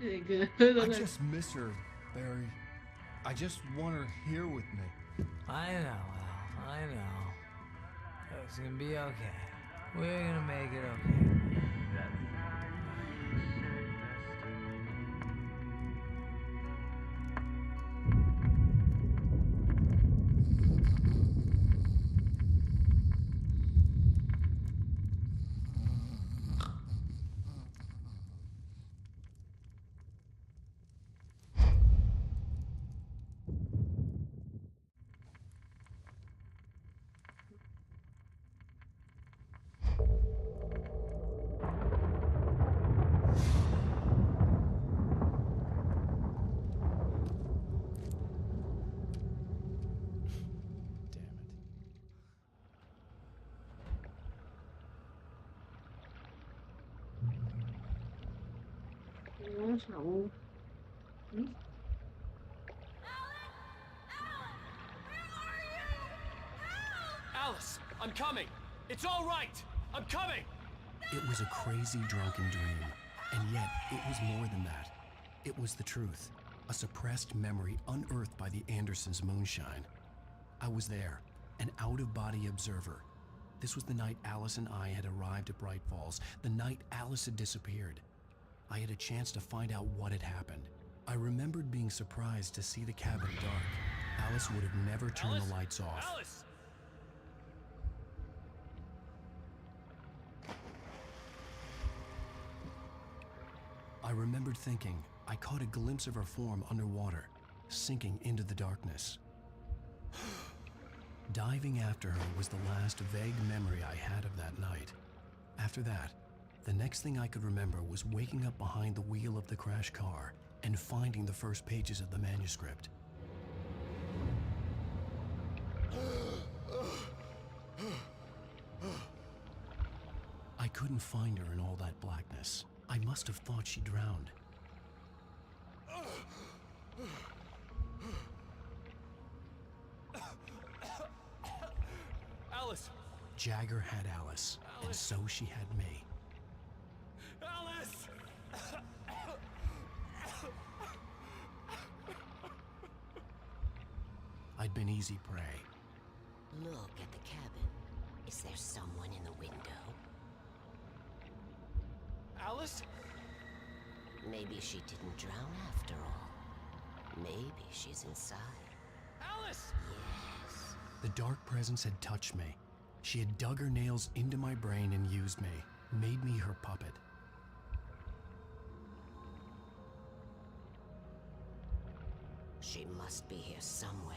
I just miss her, Barry. I just want her here with me. I know, Al. I know. It's gonna be okay. We're gonna make it okay. Alice, I'm coming. It's all right. I'm coming. It was a crazy drunken dream, and yet it was more than that. It was the truth, a suppressed memory unearthed by the Andersons' moonshine. I was there, an out-of-body observer. This was the night Alice and I had arrived at Bright Falls, the night Alice had disappeared. I had a chance to find out what had happened. I remembered being surprised to see the cabin dark. Alice would have never turned the lights off. Alice! I remembered thinking I caught a glimpse of her form underwater, sinking into the darkness. Diving after her was the last vague memory I had of that night. After that, the next thing I could remember was waking up behind the wheel of the crashed car and finding the first pages of the manuscript. I couldn't find her in all that blackness. I must have thought she drowned. Alice! Jagger had Alice, and so she had me. Alice! I'd been easy prey. Look at the cabin. Is there someone in the window? Alice? Maybe she didn't drown after all. Maybe she's inside. Alice! Yes. The dark presence had touched me. She had dug her nails into my brain and used me, made me her puppet. She must be here somewhere.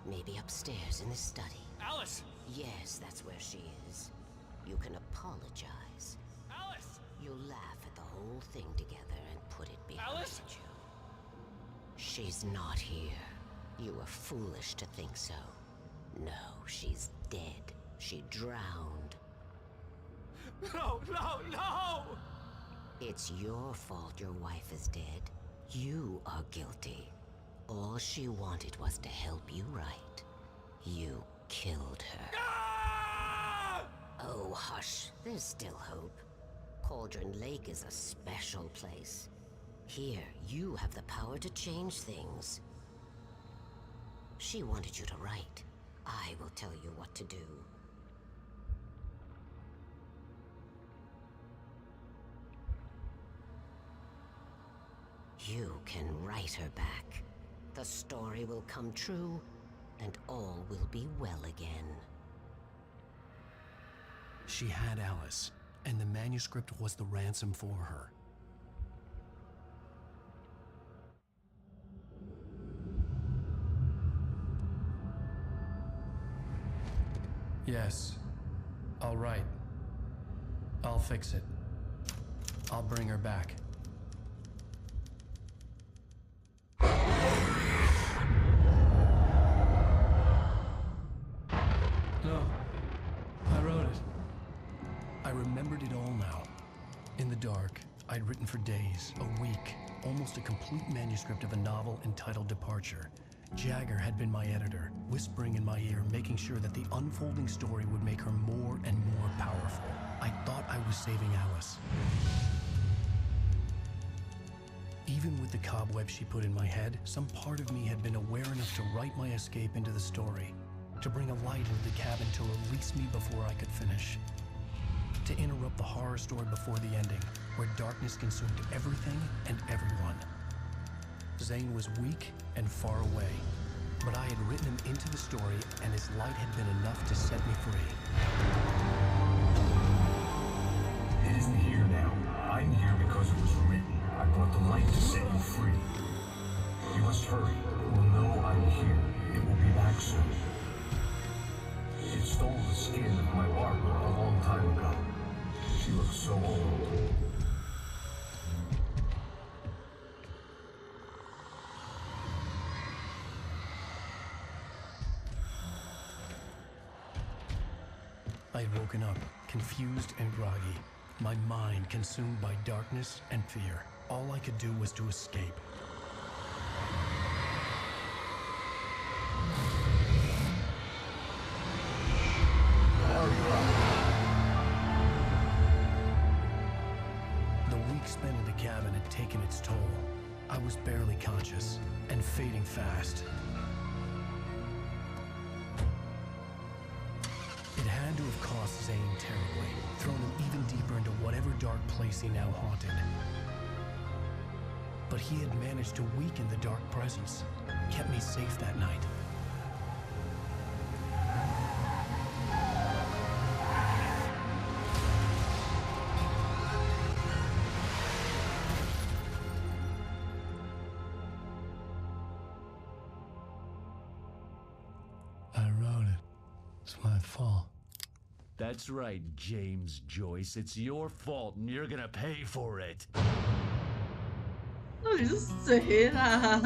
Maybe upstairs in the study. Alice! Yes, that's where she is. You can apologize. Alice! You'll laugh at the whole thing together and put it behind Alice? you. She's not here. You were foolish to think so. No, she's dead. She drowned. No, no, no! It's your fault your wife is dead. You are guilty. All she wanted was to help you right. You killed her. Ah! Oh, hush. There's still hope. Cauldron Lake is a special place. Here, you have the power to change things. She wanted you to write. I will tell you what to do. You can write her back. The story will come true, and all will be well again. She had Alice, and the manuscript was the ransom for her. Yes, I'll write. I'll fix it. I'll bring her back. No, I wrote it. I remembered it all now. In the dark, I'd written for days, a week, almost a complete manuscript of a novel entitled Departure. Jagger had been my editor, whispering in my ear, making sure that the unfolding story would make her more and more powerful. I thought I was saving Alice. Even with the cobweb she put in my head, some part of me had been aware enough to write my escape into the story, to bring a light into the cabin to release me before I could finish, to interrupt the horror story before the ending, where darkness consumed everything and everyone. Zane was weak and far away, but I had written him into the story, and his light had been enough to set me free. It isn't here now. I'm here because it was written. I brought the light to set you free. You must hurry. It will know I'm here. It will be back soon. It stole the skin of my Barbara a long time ago. She looks so old. I had woken up, confused and groggy, my mind consumed by darkness and fear. All I could do was to escape. The week spent in the cabin had taken its toll. I was barely conscious and fading fast. It had to have cost Zane terribly, thrown him even deeper into whatever dark place he now haunted. But he had managed to weaken the dark presence, kept me safe that night. I wrote it. It's my fault. That's right, James Joyce. It's your fault, and you're gonna pay for it. 到底是谁啦？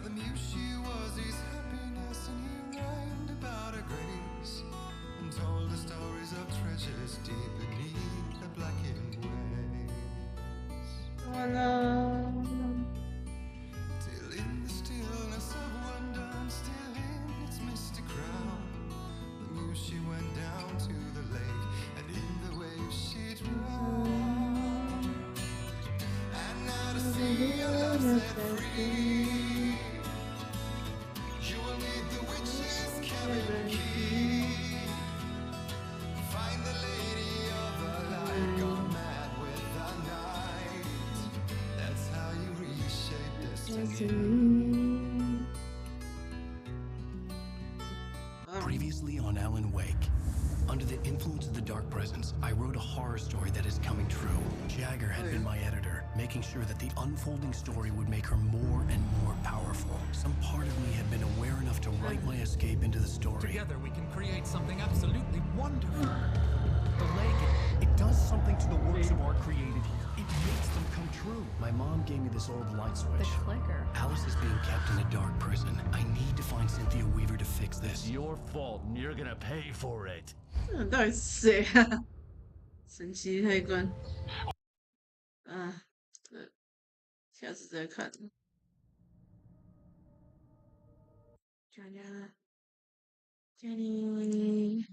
the muse she was his happiness, and he rhymed about her grace and told the stories of treasures deep beneath the blackened waves. Oh no. Till in the stillness of one dawn, still in its misty crown, the muse she went down to the lake, and in the waves she drowned. And now to see your love set free, you will need the witch's cabin key. Find the lady of the light, gone mad with the night. That's how you reshape destiny. Previously on Alan Wake. Under the influence of the dark presence, I wrote a horror story that is coming true. Jagger had been my editor, making sure that the unfolding story would make her more and more powerful. Some part of me had been aware enough to write my escape into the story. Together we can create something absolutely wonderful. The lake, It does something to the works of art created here. It makes them come true. My mom gave me this old light switch. The clicker. Alice is being kept in a dark prison. I need to find Cynthia Weaver to fix this. It's your fault, and you're gonna pay for it. 到底是谁啊？神奇开关。啊，下次再看。加加加你。